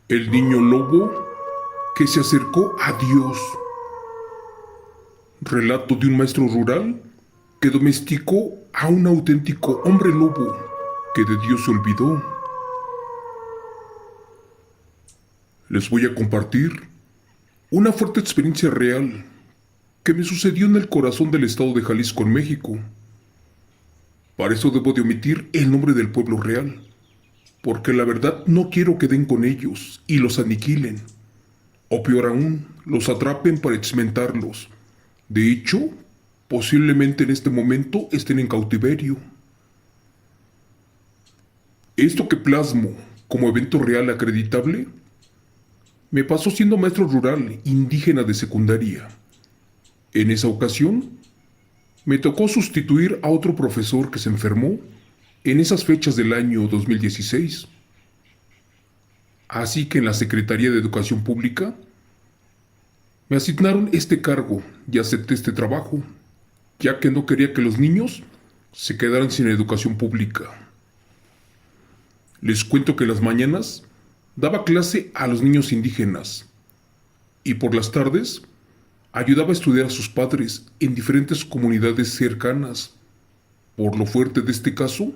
El niño lobo que se acercó a Dios. Relato de un maestro rural que domesticó a un auténtico hombre lobo que de Dios se olvidó. Les voy a compartir una fuerte experiencia real que me sucedió en el corazón del estado de Jalisco, en México. Para eso debo de omitir el nombre del pueblo real, porque la verdad no quiero que den con ellos y los aniquilen, o peor aún, los atrapen para experimentarlos. De hecho, posiblemente en este momento estén en cautiverio. Esto que plasmo como evento real acreditable me pasó siendo maestro rural indígena de secundaria. En esa ocasión, me tocó sustituir a otro profesor que se enfermó en esas fechas del año 2016. Así que en la Secretaría de Educación Pública me asignaron este cargo y acepté este trabajo, ya que no quería que los niños se quedaran sin educación pública. Les cuento que las mañanas daba clase a los niños indígenas y por las tardes ayudaba a estudiar a sus padres en diferentes comunidades cercanas. Por lo fuerte de este caso,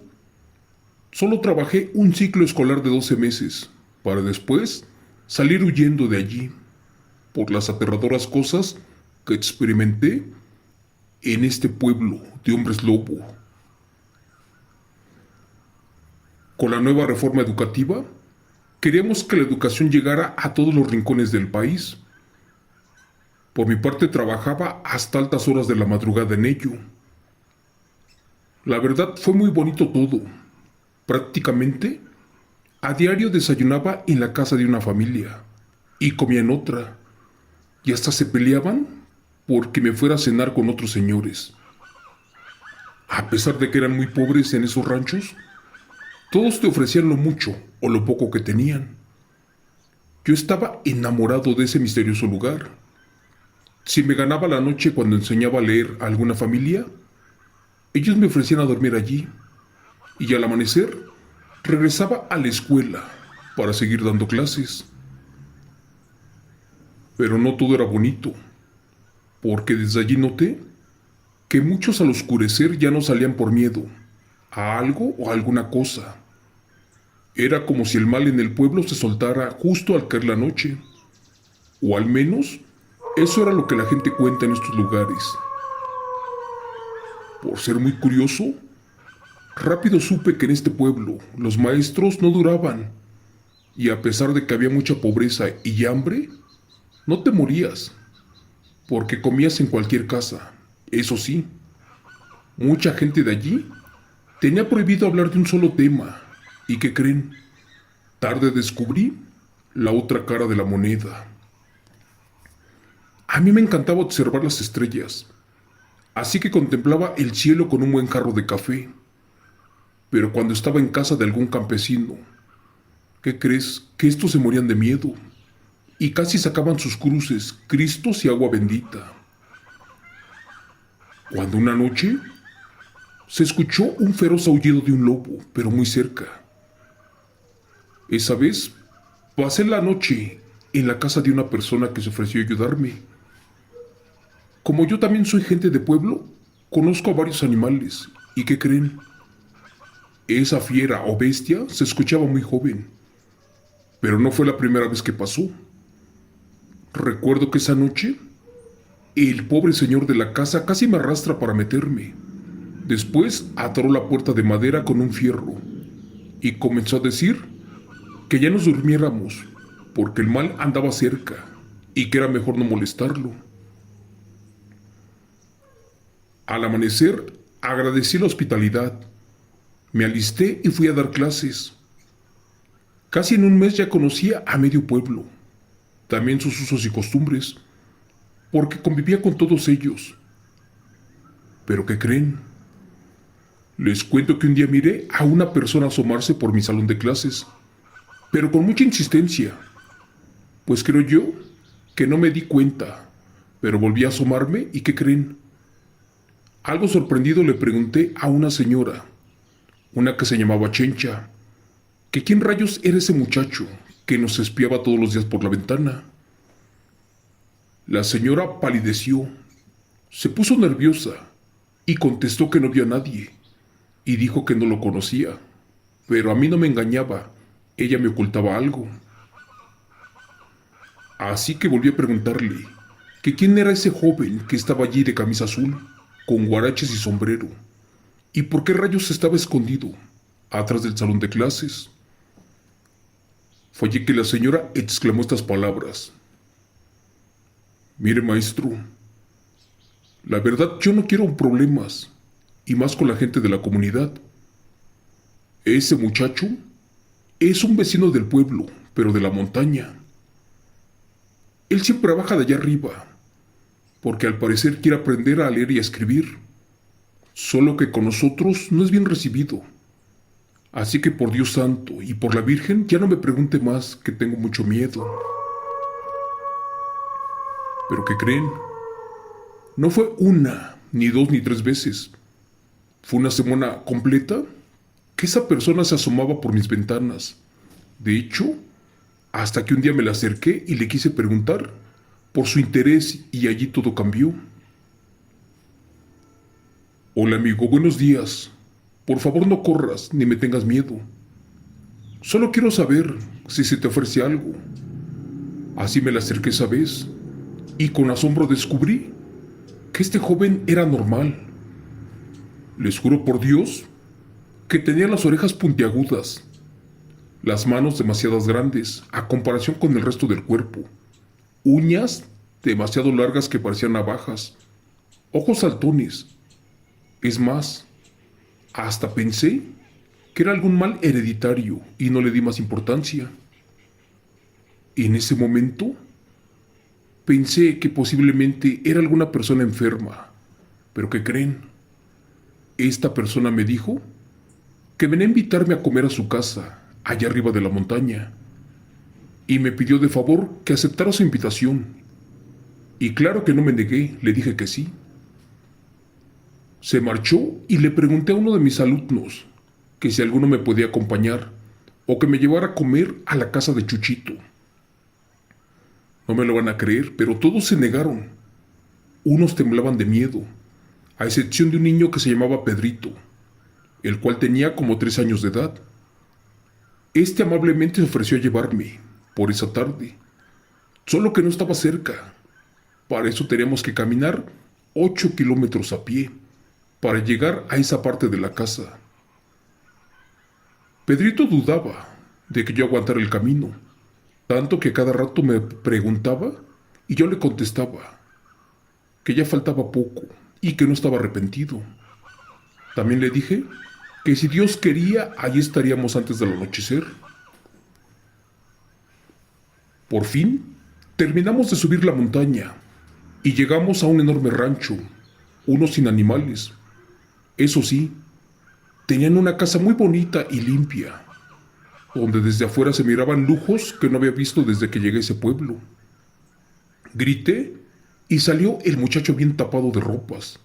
solo trabajé un ciclo escolar de 12 meses para después salir huyendo de allí por las aterradoras cosas que experimenté en este pueblo de hombres lobo. Con la nueva reforma educativa, queríamos que la educación llegara a todos los rincones del país. Por mi parte trabajaba hasta altas horas de la madrugada en ello. La verdad fue muy bonito todo. Prácticamente, a diario desayunaba en la casa de una familia y comía en otra. Y hasta se peleaban porque me fuera a cenar con otros señores. A pesar de que eran muy pobres en esos ranchos, todos te ofrecían lo mucho o lo poco que tenían. Yo estaba enamorado de ese misterioso lugar. Si me ganaba la noche cuando enseñaba a leer a alguna familia, ellos me ofrecían a dormir allí, y al amanecer regresaba a la escuela para seguir dando clases. Pero no todo era bonito, porque desde allí noté que muchos al oscurecer ya no salían por miedo a algo o a alguna cosa. Era como si el mal en el pueblo se soltara justo al caer la noche, o al menos eso era lo que la gente cuenta en estos lugares. Por ser muy curioso, rápido supe que en este pueblo los maestros no duraban, y a pesar de que había mucha pobreza y hambre, no te morías, porque comías en cualquier casa. Eso sí, mucha gente de allí tenía prohibido hablar de un solo tema. ¿Y qué creen? Tarde descubrí la otra cara de la moneda. A mí me encantaba observar las estrellas, así que contemplaba el cielo con un buen jarro de café. Pero cuando estaba en casa de algún campesino, ¿qué crees? Que estos se morían de miedo y casi sacaban sus cruces, cristos y agua bendita. Cuando una noche se escuchó un feroz aullido de un lobo, pero muy cerca. Esa vez pasé la noche en la casa de una persona que se ofreció a ayudarme. Como yo también soy gente de pueblo, conozco a varios animales. ¿Y qué creen? Esa fiera o bestia se escuchaba muy joven, pero no fue la primera vez que pasó. Recuerdo que esa noche, el pobre señor de la casa casi me arrastra para meterme. Después atoró la puerta de madera con un fierro y comenzó a decir que ya nos durmiéramos porque el mal andaba cerca y que era mejor no molestarlo. Al amanecer agradecí la hospitalidad, me alisté y fui a dar clases. Casi en un mes ya conocía a medio pueblo, también sus usos y costumbres, porque convivía con todos ellos. ¿Pero qué creen? Les cuento que un día miré a una persona asomarse por mi salón de clases, pero con mucha insistencia. Pues creo yo que no me di cuenta, pero volví a asomarme y ¿qué creen? Algo sorprendido le pregunté a una señora, una que se llamaba Chencha, que quién rayos era ese muchacho que nos espiaba todos los días por la ventana. La señora palideció, se puso nerviosa y contestó que no vio a nadie y dijo que no lo conocía, pero a mí no me engañaba, ella me ocultaba algo. Así que volví a preguntarle que quién era ese joven que estaba allí de camisa azul, con guaraches y sombrero, y por qué rayos estaba escondido atrás del salón de clases. Fue allí que la señora exclamó estas palabras: mire, maestro, la verdad yo no quiero problemas, y más con la gente de la comunidad. Ese muchacho es un vecino del pueblo, pero de la montaña. Él siempre baja de allá arriba, porque al parecer quiere aprender a leer y a escribir, solo que con nosotros no es bien recibido. Así que por Dios santo y por la Virgen ya no me pregunte más, que tengo mucho miedo. ¿Pero qué creen? No fue una, ni dos, ni tres veces. Fue una semana completa que esa persona se asomaba por mis ventanas. De hecho, hasta que un día me la acerqué y le quise preguntar por su interés y allí todo cambió. Hola amigo, buenos días. Por favor no corras ni me tengas miedo. Solo quiero saber si se te ofrece algo. Así me la acerqué esa vez y con asombro descubrí que este joven era normal. Les juro por Dios que tenía las orejas puntiagudas, las manos demasiadas grandes a comparación con el resto del cuerpo, uñas demasiado largas que parecían navajas, ojos saltones. Es más, hasta pensé que era algún mal hereditario y no le di más importancia. En ese momento, pensé que posiblemente era alguna persona enferma. ¿Pero qué creen? Esta persona me dijo que venía a invitarme a comer a su casa, allá arriba de la montaña, y me pidió de favor que aceptara su invitación. Y claro que no me negué, le dije que sí. Se marchó y le pregunté a uno de mis alumnos que si alguno me podía acompañar o que me llevara a comer a la casa de Chuchito. No me lo van a creer, pero todos se negaron. Unos temblaban de miedo, a excepción de un niño que se llamaba Pedrito, el cual tenía como 3 años de edad. Este amablemente se ofreció a llevarme por esa tarde, solo que no estaba cerca. Para eso teníamos que caminar 8 kilómetros a pie para llegar a esa parte de la casa. Pedrito dudaba de que yo aguantara el camino, tanto que cada rato me preguntaba y yo le contestaba que ya faltaba poco y que no estaba arrepentido. También le dije que si Dios quería, allí estaríamos antes del anochecer. Por fin, terminamos de subir la montaña y llegamos a un enorme rancho, uno sin animales. Eso sí, tenían una casa muy bonita y limpia, donde desde afuera se miraban lujos que no había visto desde que llegué a ese pueblo. Grité y salió el muchacho bien tapado de ropas.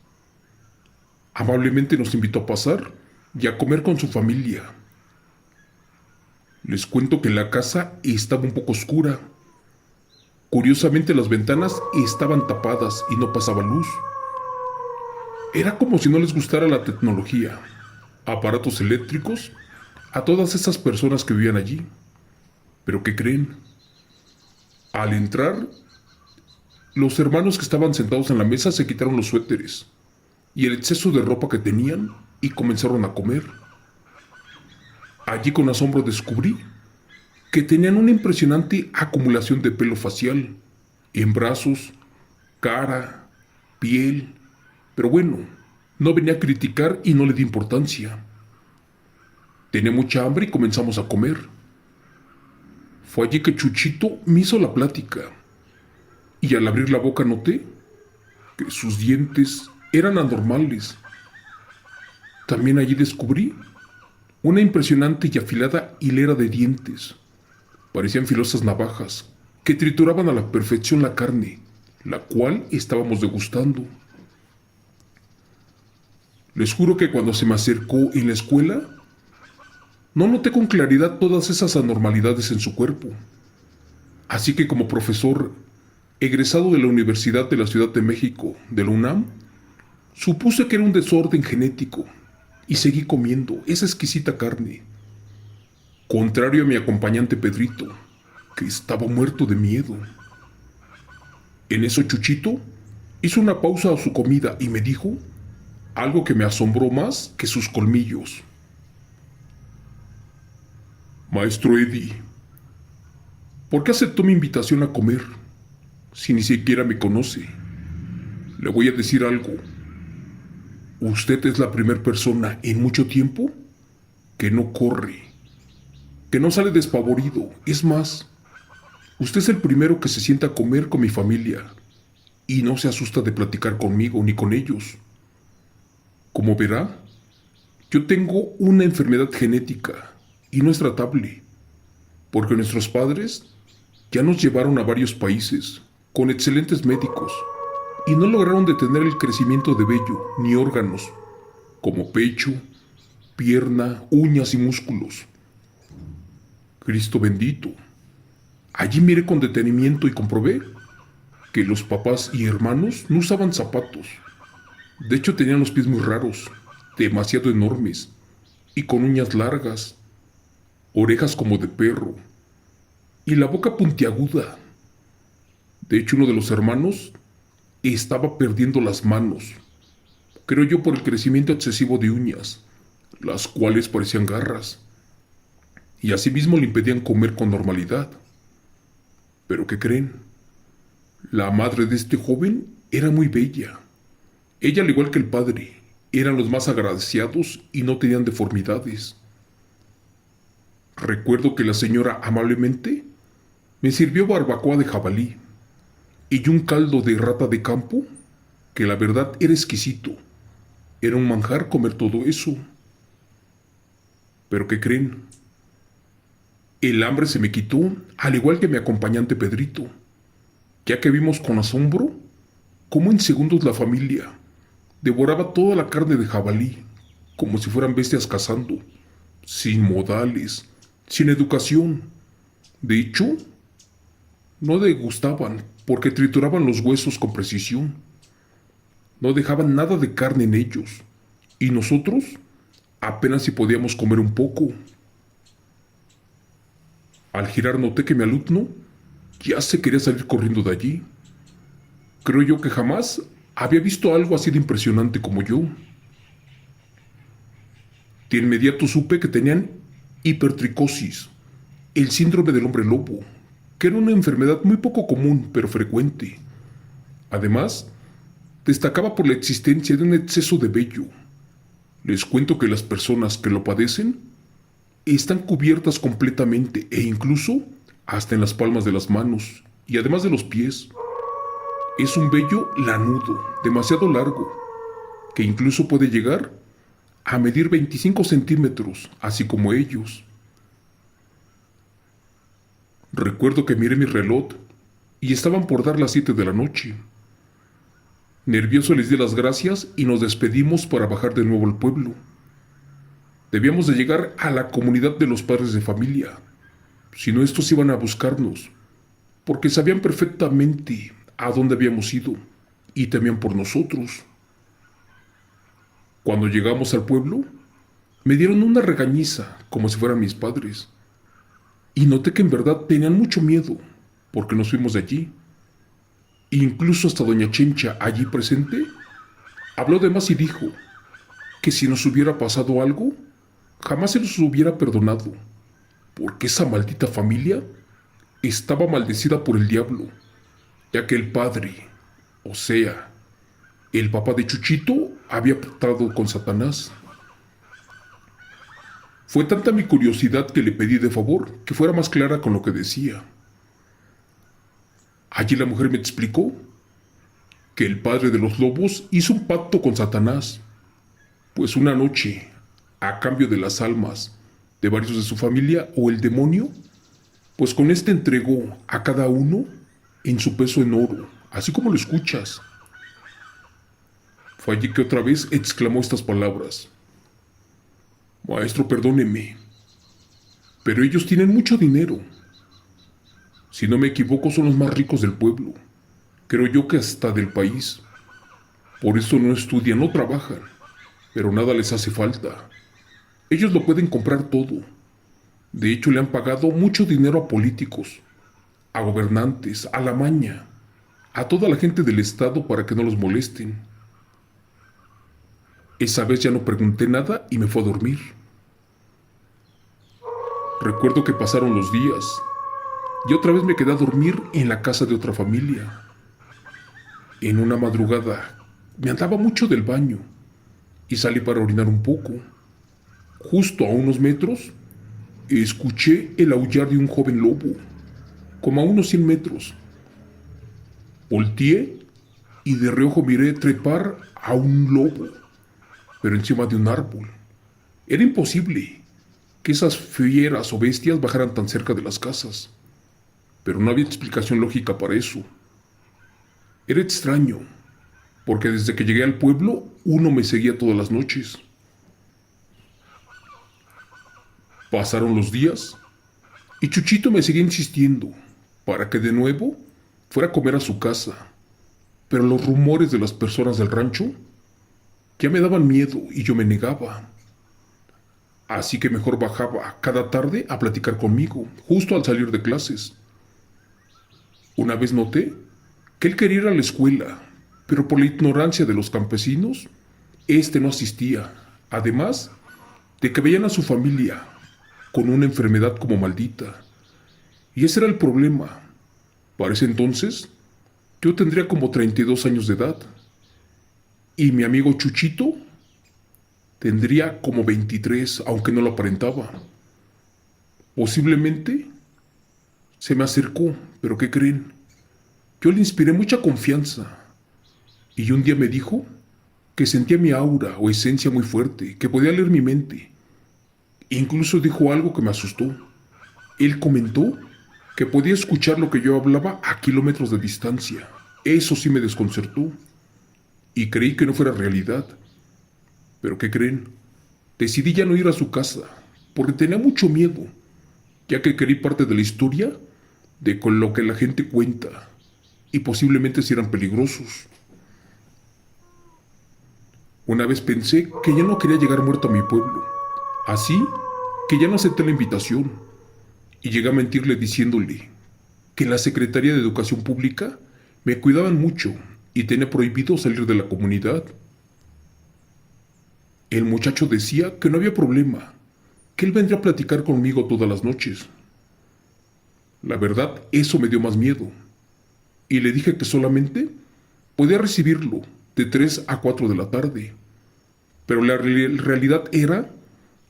Amablemente nos invitó a pasar y a comer con su familia. Les cuento que la casa estaba un poco oscura. Curiosamente las ventanas estaban tapadas y no pasaba luz. Era como si no les gustara la tecnología, aparatos eléctricos, a todas esas personas que vivían allí. ¿Pero qué creen? Al entrar, los hermanos que estaban sentados en la mesa se quitaron los suéteres y el exceso de ropa que tenían y comenzaron a comer. Allí con asombro descubrí que tenían una impresionante acumulación de pelo facial, en brazos, cara, piel. Pero bueno, no venía a criticar y no le di importancia. Tenía mucha hambre y comenzamos a comer. Fue allí que Chuchito me hizo la plática, y al abrir la boca noté que sus dientes eran anormales. También allí descubrí una impresionante y afilada hilera de dientes. Parecían filosas navajas que trituraban a la perfección la carne, la cual estábamos degustando. Les juro que cuando se me acercó en la escuela, No noté con claridad todas esas anormalidades en su cuerpo. Así que como profesor egresado de la Universidad de la Ciudad de México, de la UNAM, supuse que era un desorden genético y seguí comiendo esa exquisita carne. Contrario a mi acompañante Pedrito, que estaba muerto de miedo. En eso Chuchito hizo una pausa a su comida y me dijo algo que me asombró más que sus colmillos. Maestro Eddie, ¿por qué aceptó mi invitación a comer si ni siquiera me conoce? Le voy a decir algo. Usted es la primera persona en mucho tiempo que no corre, que no sale despavorido. Es más, usted es el primero que se sienta a comer con mi familia y no se asusta de platicar conmigo ni con ellos. Como verá, yo tengo una enfermedad genética y no es tratable, porque nuestros padres ya nos llevaron a varios países con excelentes médicos y no lograron detener el crecimiento de vello ni órganos, como pecho, pierna, uñas y músculos. Cristo bendito. Allí miré con detenimiento y comprobé que los papás y hermanos no usaban zapatos. De hecho, tenían los pies muy raros, demasiado enormes, y con uñas largas, orejas como de perro, y la boca puntiaguda. De hecho, uno de los hermanos estaba perdiendo las manos, creo yo por el crecimiento excesivo de uñas, las cuales parecían garras, y asimismo le impedían comer con normalidad. ¿Pero qué creen? La madre de este joven era muy bella. Ella, al igual que el padre, eran los más agraciados y no tenían deformidades. Recuerdo que la señora amablemente me sirvió barbacoa de jabalí y un caldo de rata de campo, que la verdad era exquisito. Era un manjar comer todo eso. ¿Pero qué creen? El hambre se me quitó, al igual que mi acompañante Pedrito, ya que vimos con asombro cómo en segundos la familia devoraba toda la carne de jabalí, como si fueran bestias cazando, sin modales, sin educación. De hecho, no degustaban porque trituraban los huesos con precisión. No dejaban nada de carne en ellos, y nosotros apenas si podíamos comer un poco. Al girar noté que mi alumno ya se quería salir corriendo de allí. Creo yo que jamás había visto algo así de impresionante como yo. De inmediato supe que tenían hipertricosis, el síndrome del hombre lobo, que era una enfermedad muy poco común pero frecuente. Además, destacaba por la existencia de un exceso de vello. Les cuento que las personas que lo padecen están cubiertas completamente e incluso hasta en las palmas de las manos y además de los pies. Es un vello lanudo, demasiado largo, que incluso puede llegar a medir 25 centímetros, así como ellos. Recuerdo que miré mi reloj y estaban por dar las 7 de la noche. Nervioso les di las gracias y nos despedimos para bajar de nuevo al pueblo. Debíamos de llegar a la comunidad de los padres de familia, si no estos iban a buscarnos, porque sabían perfectamente a dónde habíamos ido y temían por nosotros. Cuando llegamos al pueblo, me dieron una regañiza como si fueran mis padres, y noté que en verdad tenían mucho miedo porque nos fuimos de allí. Incluso hasta doña Chencha, allí presente, habló de más y dijo que si nos hubiera pasado algo, jamás se los hubiera perdonado, porque esa maldita familia estaba maldecida por el diablo, ya que el padre, o sea, el papá de Chuchito, había pactado con Satanás. Fue tanta mi curiosidad que le pedí de favor que fuera más clara con lo que decía. Allí la mujer me explicó que el padre de los lobos hizo un pacto con Satanás, pues una noche, a cambio de las almas de varios de su familia o el demonio, pues con este entregó a cada uno en su peso en oro, así como lo escuchas. Fue allí que otra vez exclamó estas palabras: Maestro, perdóneme, Pero ellos tienen mucho dinero. Si no me equivoco, son los más ricos del pueblo. Creo yo que hasta del país. Por eso no estudian, no trabajan. Pero nada les hace falta. Ellos lo pueden comprar todo. De hecho, le han pagado mucho dinero a políticos, a gobernantes, a la maña, a toda la gente del estado para que no los molesten. Esa vez ya no pregunté nada y me fue a dormir. Recuerdo que pasaron los días y otra vez me quedé a dormir en la casa de otra familia. En una madrugada me andaba mucho del baño y salí para orinar un poco. Justo a unos metros escuché el aullar de un joven lobo, como a unos 100 metros. Volteé y de reojo miré trepar a un lobo, pero encima de un árbol. Era imposible que esas fieras o bestias bajaran tan cerca de las casas, pero no había explicación lógica para eso. Era extraño, porque desde que llegué al pueblo, uno me seguía todas las noches. Pasaron los días y Chuchito me seguía insistiendo para que de nuevo fuera a comer a su casa, pero los rumores de las personas del rancho ya me daban miedo y yo me negaba. Así que mejor bajaba cada tarde a platicar conmigo, justo al salir de clases. Una vez noté que él quería ir a la escuela, pero por la ignorancia de los campesinos, este no asistía, además de que veían a su familia con una enfermedad como maldita. Y ese era el problema. Para ese entonces, yo tendría como 32 años de edad, y mi amigo Chuchito tendría como 23, aunque no lo aparentaba. Posiblemente se me acercó, pero ¿qué creen? Yo le inspiré mucha confianza, y un día me dijo que sentía mi aura o esencia muy fuerte, que podía leer mi mente. Incluso dijo algo que me asustó. Él comentó que podía escuchar lo que yo hablaba a kilómetros de distancia. Eso sí me desconcertó, y creí que no fuera realidad. Pero ¿qué creen? Decidí ya no ir a su casa, porque tenía mucho miedo, ya que creí parte de la historia de con lo que la gente cuenta, y posiblemente si eran peligrosos. Una vez pensé que ya no quería llegar muerto a mi pueblo, así que ya no acepté la invitación, y llegué a mentirle diciéndole que en la Secretaría de Educación Pública me cuidaban mucho y tenía prohibido salir de la comunidad. El muchacho decía que no había problema, que él vendría a platicar conmigo todas las noches. La verdad, eso me dio más miedo, y le dije que solamente podía recibirlo de 3 a 4 de la tarde. Pero la realidad era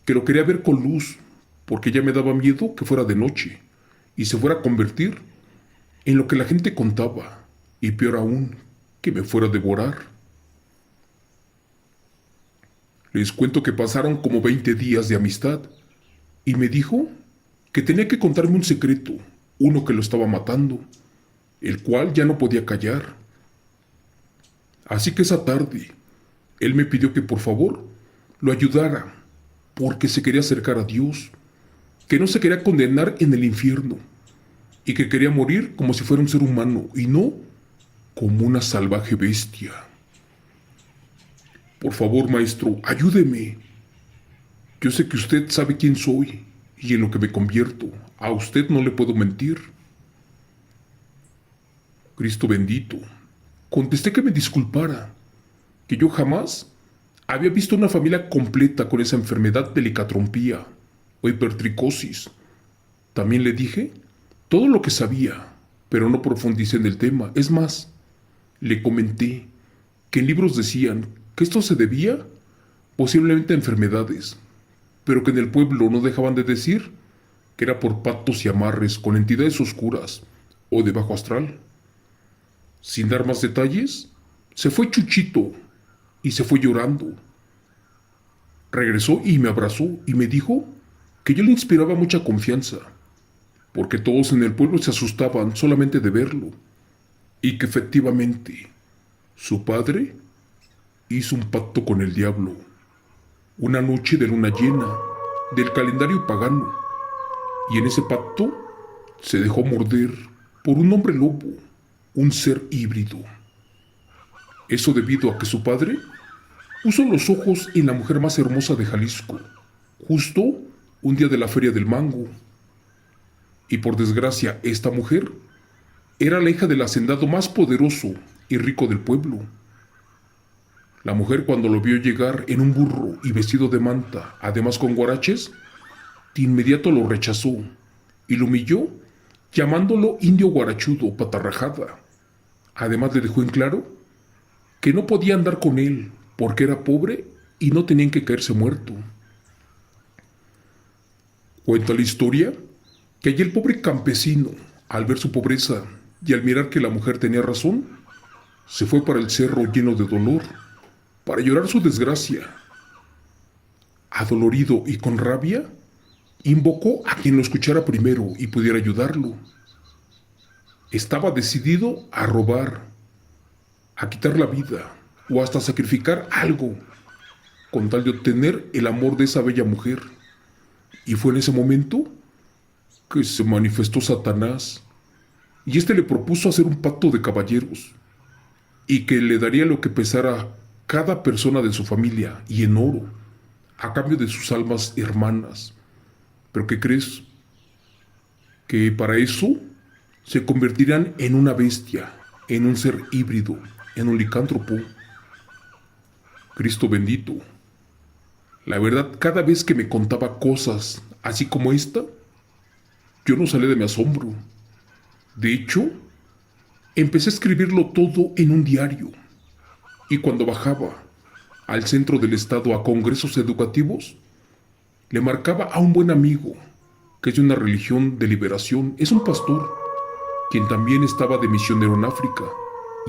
que lo quería ver con luz, porque ya me daba miedo que fuera de noche y se fuera a convertir en lo que la gente contaba, y peor aún, que me fuera a devorar. Les cuento que pasaron como 20 días de amistad y me dijo que tenía que contarme un secreto, uno que lo estaba matando, el cual ya no podía callar. Así que esa tarde, él me pidió que por favor lo ayudara, porque se quería acercar a Dios, que no se quería condenar en el infierno, y que quería morir como si fuera un ser humano y no como una salvaje bestia. Por favor, maestro, ayúdeme. Yo sé que usted sabe quién soy y en lo que me convierto. A usted no le puedo mentir. Cristo bendito. Contesté que me disculpara, que yo jamás había visto una familia completa con esa enfermedad de licatrompía o hipertricosis. También le dije todo lo que sabía, pero no profundicé en el tema. Es más, le comenté que en libros decían que esto se debía posiblemente a enfermedades, pero que en el pueblo no dejaban de decir que era por pactos y amarres con entidades oscuras o de bajo astral. Sin dar más detalles, se fue Chuchito y se fue llorando. Regresó y me abrazó y me dijo que yo le inspiraba mucha confianza, porque todos en el pueblo se asustaban solamente de verlo, y que efectivamente su padre hizo un pacto con el diablo, una noche de luna llena del calendario pagano, Y en ese pacto se dejó morder por un hombre lobo, un ser híbrido. Eso debido a que su padre puso los ojos en la mujer más hermosa de Jalisco, justo un día de la Feria del Mango. Y por desgracia, esta mujer era la hija del hacendado más poderoso y rico del pueblo. La mujer, cuando lo vio llegar en un burro y vestido de manta, además con guaraches, de inmediato lo rechazó y lo humilló llamándolo indio guarachudo, patarrajada. Además le dejó en claro que no podía andar con él porque era pobre y no tenían que caerse muerto. Cuenta la historia que allí el pobre campesino, al ver su pobreza y al mirar que la mujer tenía razón, se fue para el cerro lleno de dolor, para llorar su desgracia. Adolorido y con rabia, invocó a quien lo escuchara primero y pudiera ayudarlo. Estaba decidido a robar, a quitar la vida o hasta sacrificar algo con tal de obtener el amor de esa bella mujer. Y fue en ese momento que se manifestó Satanás y éste le propuso hacer un pacto de caballeros y que le daría lo que pesara cada persona de su familia y en oro, a cambio de sus almas hermanas. ¿Pero qué crees? Que para eso se convertirán en una bestia, en un ser híbrido, en un licántropo. Cristo bendito. La verdad, cada vez que me contaba cosas así como esta, yo no salí de mi asombro. De hecho, empecé a escribirlo todo en un diario. Y cuando bajaba al centro del estado a congresos educativos, le marcaba a un buen amigo, que es de una religión de liberación, es un pastor, quien también estaba de misionero en África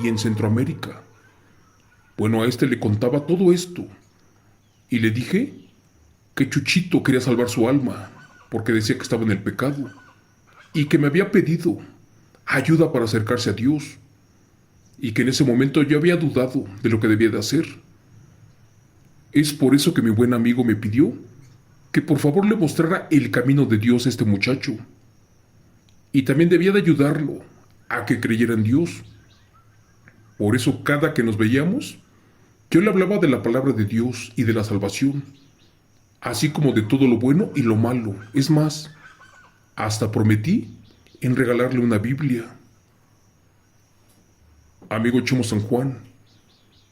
y en Centroamérica. Bueno, a este le contaba todo esto y le dije que Chuchito quería salvar su alma porque decía que estaba en el pecado y que me había pedido ayuda para acercarse a Dios y que en ese momento yo había dudado de lo que debía de hacer. Es por eso que mi buen amigo me pidió que por favor le mostrara el camino de Dios a este muchacho y también debía de ayudarlo a que creyera en Dios. Por eso cada que nos veíamos, yo le hablaba de la palabra de Dios y de la salvación, así como de todo lo bueno y lo malo. Es más, hasta prometí en regalarle una Biblia. Amigo Chemo San Juan,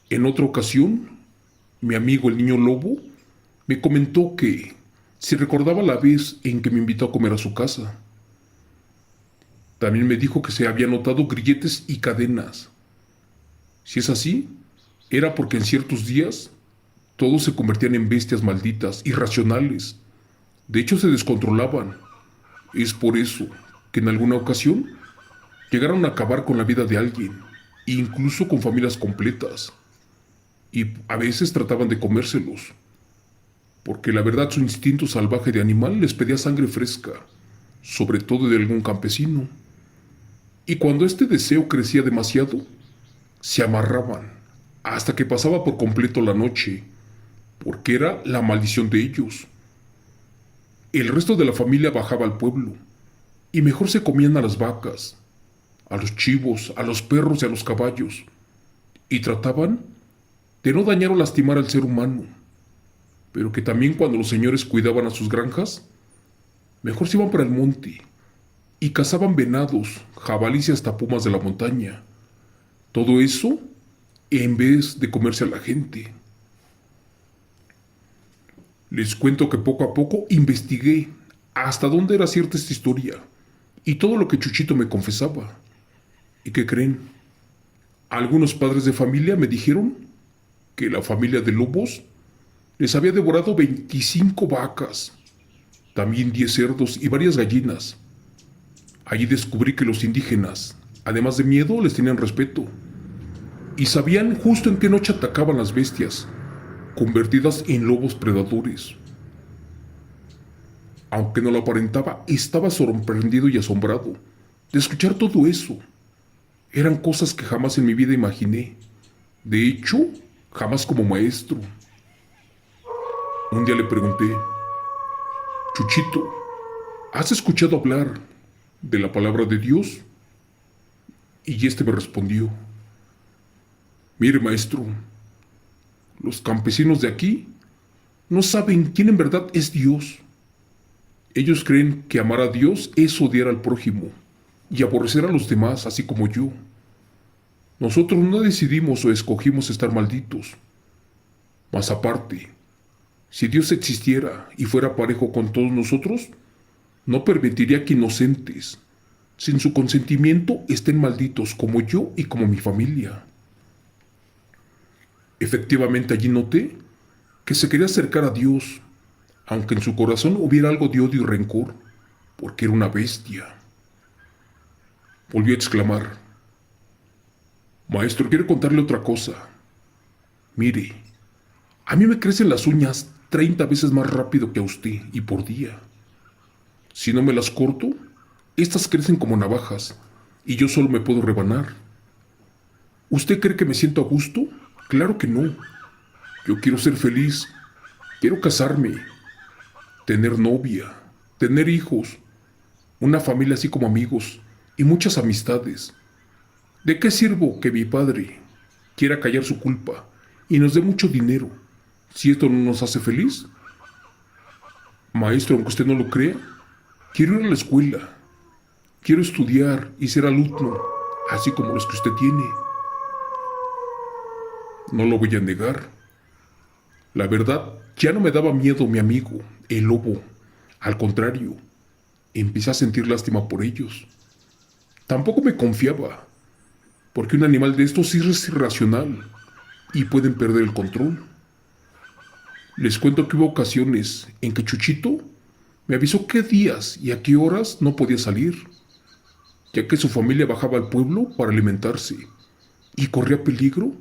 en otra ocasión, mi amigo el niño lobo me comentó que si recordaba la vez en que me invitó a comer a su casa. También me dijo que se había notado grilletes y cadenas. Si es así, era porque en ciertos días todos se convertían en bestias malditas, irracionales. De hecho, se descontrolaban. Es por eso que en alguna ocasión llegaron a acabar con la vida de alguien, incluso con familias completas. Y a veces trataban de comérselos, porque la verdad su instinto salvaje de animal les pedía sangre fresca, sobre todo de algún campesino. Y cuando este deseo crecía demasiado, se amarraban hasta que pasaba por completo la noche, porque era la maldición de ellos. El resto de la familia bajaba al pueblo y mejor se comían a las vacas, a los chivos, a los perros y a los caballos, y trataban de no dañar o lastimar al ser humano, pero que también cuando los señores cuidaban a sus granjas, mejor se iban para el monte y cazaban venados, jabalíes y hasta pumas de la montaña. Todo eso en vez de comerse a la gente. Les cuento que poco a poco investigué hasta dónde era cierta esta historia y todo lo que Chuchito me confesaba. ¿Y qué creen? Algunos padres de familia me dijeron que la familia de lobos les había devorado 25 vacas, también 10 cerdos y varias gallinas. Allí descubrí que los indígenas, además de miedo, les tenían respeto y sabían justo en qué noche atacaban las bestias, convertidas en lobos predadores. Aunque no lo aparentaba, estaba sorprendido y asombrado de escuchar todo eso. Eran cosas que jamás en mi vida imaginé. De hecho, jamás como maestro. Un día le pregunté, Chuchito, ¿has escuchado hablar de la palabra de Dios? Y este me respondió, mire maestro, los campesinos de aquí no saben quién en verdad es Dios. Ellos creen que amar a Dios es odiar al prójimo y aborrecer a los demás, así como yo. Nosotros no decidimos o escogimos estar malditos. Más aparte, si Dios existiera y fuera parejo con todos nosotros, no permitiría que inocentes, sin su consentimiento, estén malditos como yo y como mi familia. Efectivamente, allí noté que se quería acercar a Dios, aunque en su corazón hubiera algo de odio y rencor, porque era una bestia. Volvió a exclamar, maestro, quiero contarle otra cosa. Mire, a mí me crecen las uñas 30 veces más rápido que a usted y por día. Si no me las corto, estas crecen como navajas y yo solo me puedo rebanar. ¿Usted cree que me siento a gusto? Claro que no. Yo quiero ser feliz, quiero casarme, tener novia, tener hijos, una familia así como amigos y muchas amistades. ¿De qué sirvo que mi padre quiera callar su culpa y nos dé mucho dinero si esto no nos hace feliz? Maestro, aunque usted no lo crea, quiero ir a la escuela, quiero estudiar y ser alumno, así como los que usted tiene. No lo voy a negar. La verdad, ya no me daba miedo mi amigo, el lobo. Al contrario, empecé a sentir lástima por ellos. Tampoco me confiaba, porque un animal de estos sí es irracional y pueden perder el control. Les cuento que hubo ocasiones en que Chuchito me avisó qué días y a qué horas no podía salir, ya que su familia bajaba al pueblo para alimentarse y corría peligro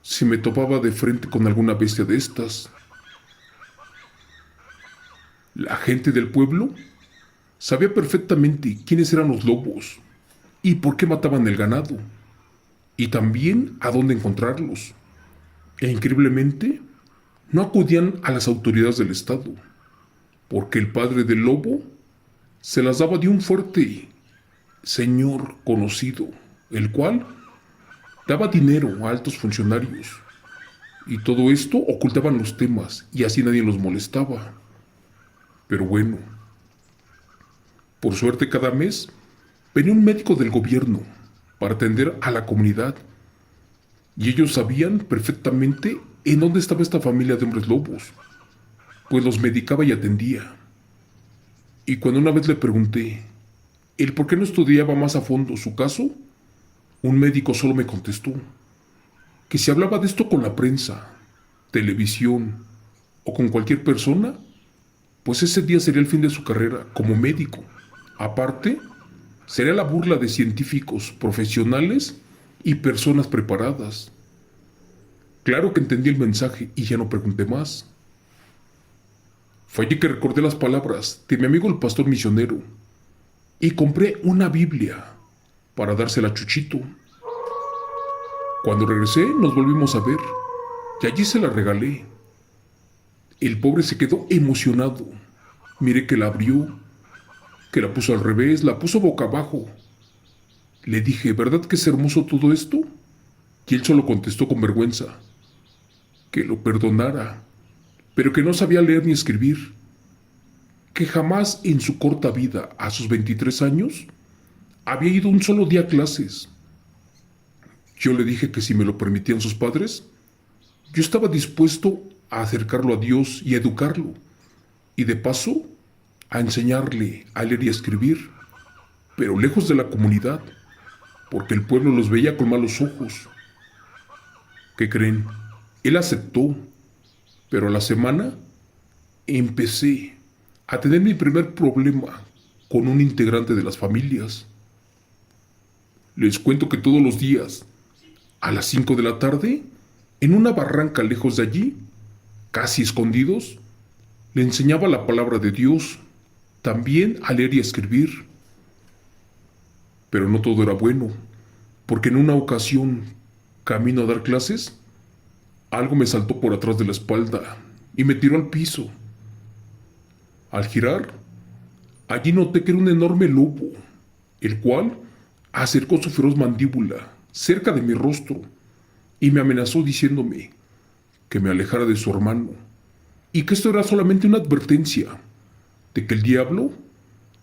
si me topaba de frente con alguna bestia de estas. La gente del pueblo sabía perfectamente quiénes eran los lobos y por qué mataban el ganado, y también a dónde encontrarlos. E increíblemente, no acudían a las autoridades del estado, porque el padre del lobo se las daba de un fuerte señor conocido, el cual daba dinero a altos funcionarios, y todo esto ocultaban los temas y así nadie los molestaba. Pero bueno, por suerte cada mes venía un médico del gobierno para atender a la comunidad, y ellos sabían perfectamente en dónde estaba esta familia de hombres lobos, pues los medicaba y atendía. Y cuando una vez le pregunté el por qué no estudiaba más a fondo su caso, un médico solo me contestó que si hablaba de esto con la prensa, televisión o con cualquier persona, pues ese día sería el fin de su carrera como médico. Aparte, sería la burla de científicos profesionales y personas preparadas. Claro que entendí el mensaje y ya no pregunté más. Fue allí que recordé las palabras de mi amigo el pastor misionero y compré una Biblia para dársela a Chuchito. Cuando regresé nos volvimos a ver y allí se la regalé. El pobre se quedó emocionado. Miré que la abrió, que la puso al revés, la puso boca abajo. Le dije, ¿verdad que es hermoso todo esto? Y él solo contestó con vergüenza que lo perdonara, pero que no sabía leer ni escribir, que jamás en su corta vida, a sus 23 años, había ido un solo día a clases. Yo le dije que si me lo permitían sus padres, yo estaba dispuesto a acercarlo a Dios y a educarlo, y de paso a enseñarle a leer y a escribir, pero lejos de la comunidad, porque el pueblo los veía con malos ojos. ¿Qué creen? Él aceptó, pero a la semana empecé a tener mi primer problema con un integrante de las familias. Les cuento que todos los días, a las 5 de la tarde, en una barranca lejos de allí, casi escondidos, le enseñaba la palabra de Dios, también a leer y a escribir. Pero no todo era bueno, porque en una ocasión, camino a dar clases, algo me saltó por atrás de la espalda y me tiró al piso. Al girar, Allí noté que era un enorme lobo, el cual acercó su feroz mandíbula cerca de mi rostro y me amenazó diciéndome que me alejara de su hermano y que esto era solamente una advertencia de que el diablo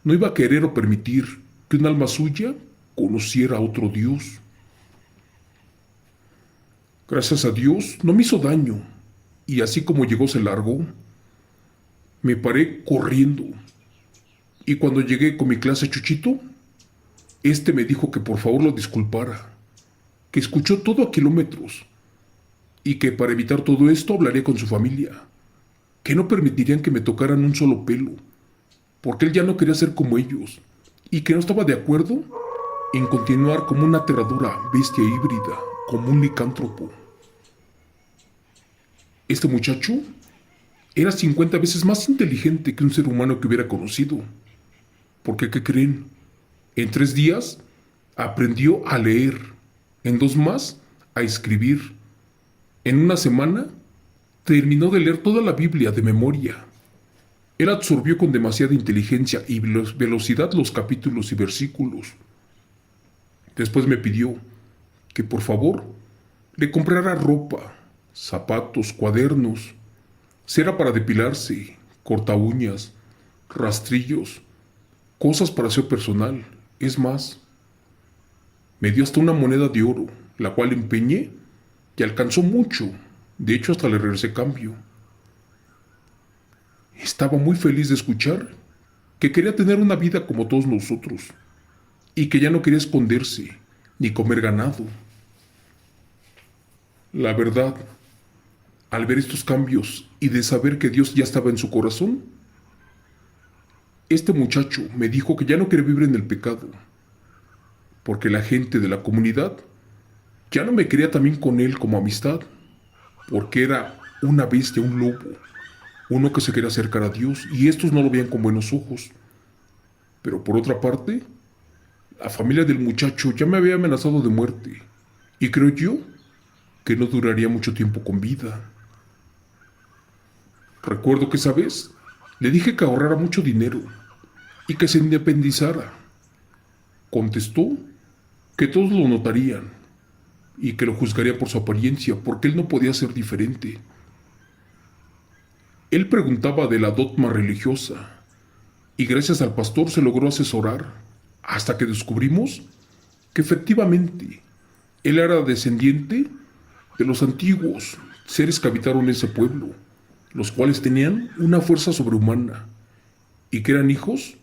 no iba a querer o permitir que un alma suya conociera a otro Dios. Gracias a Dios no me hizo daño y así como llegó se largó. Me paré corriendo y cuando llegué con mi clase Chuchito, este me dijo que por favor lo disculpara, que escuchó todo a kilómetros y que para evitar todo esto hablaría con su familia, que no permitirían que me tocaran un solo pelo, porque él ya no quería ser como ellos y que no estaba de acuerdo en continuar como una aterradora bestia híbrida, como un licántropo. Este muchacho era 50 veces más inteligente que un ser humano que hubiera conocido, porque ¿qué creen? En 3 días aprendió a leer, en 2 más a escribir, en una semana terminó de leer toda la Biblia de memoria. Él absorbió con demasiada inteligencia y velocidad los capítulos y versículos. Después me pidió que por favor le comprara ropa, zapatos, cuadernos, cera para depilarse, corta uñas, rastrillos, cosas para aseo personal. Es más, me dio hasta una moneda de oro, la cual empeñé y alcanzó mucho. De hecho, hasta le regresé cambio. Estaba muy feliz de escuchar que quería tener una vida como todos nosotros y que ya no quería esconderse ni comer ganado. La verdad, al ver estos cambios y de saber que Dios ya estaba en su corazón, este muchacho me dijo que ya no quería vivir en el pecado, porque la gente de la comunidad ya no me quería también con él como amistad, porque era una bestia, un lobo, uno que se quería acercar a Dios y estos no lo veían con buenos ojos. Pero por otra parte, la familia del muchacho ya me había amenazado de muerte y creo yo que no duraría mucho tiempo con vida. Recuerdo que esa vez le dije que ahorrara mucho dinero y que se independizara. Contestó que todos lo notarían y que lo juzgaría por su apariencia porque él no podía ser diferente. Él preguntaba de la dogma religiosa y gracias al pastor se logró asesorar hasta que descubrimos que efectivamente él era descendiente de los antiguos seres que habitaron ese pueblo, los cuales tenían una fuerza sobrehumana y que eran hijos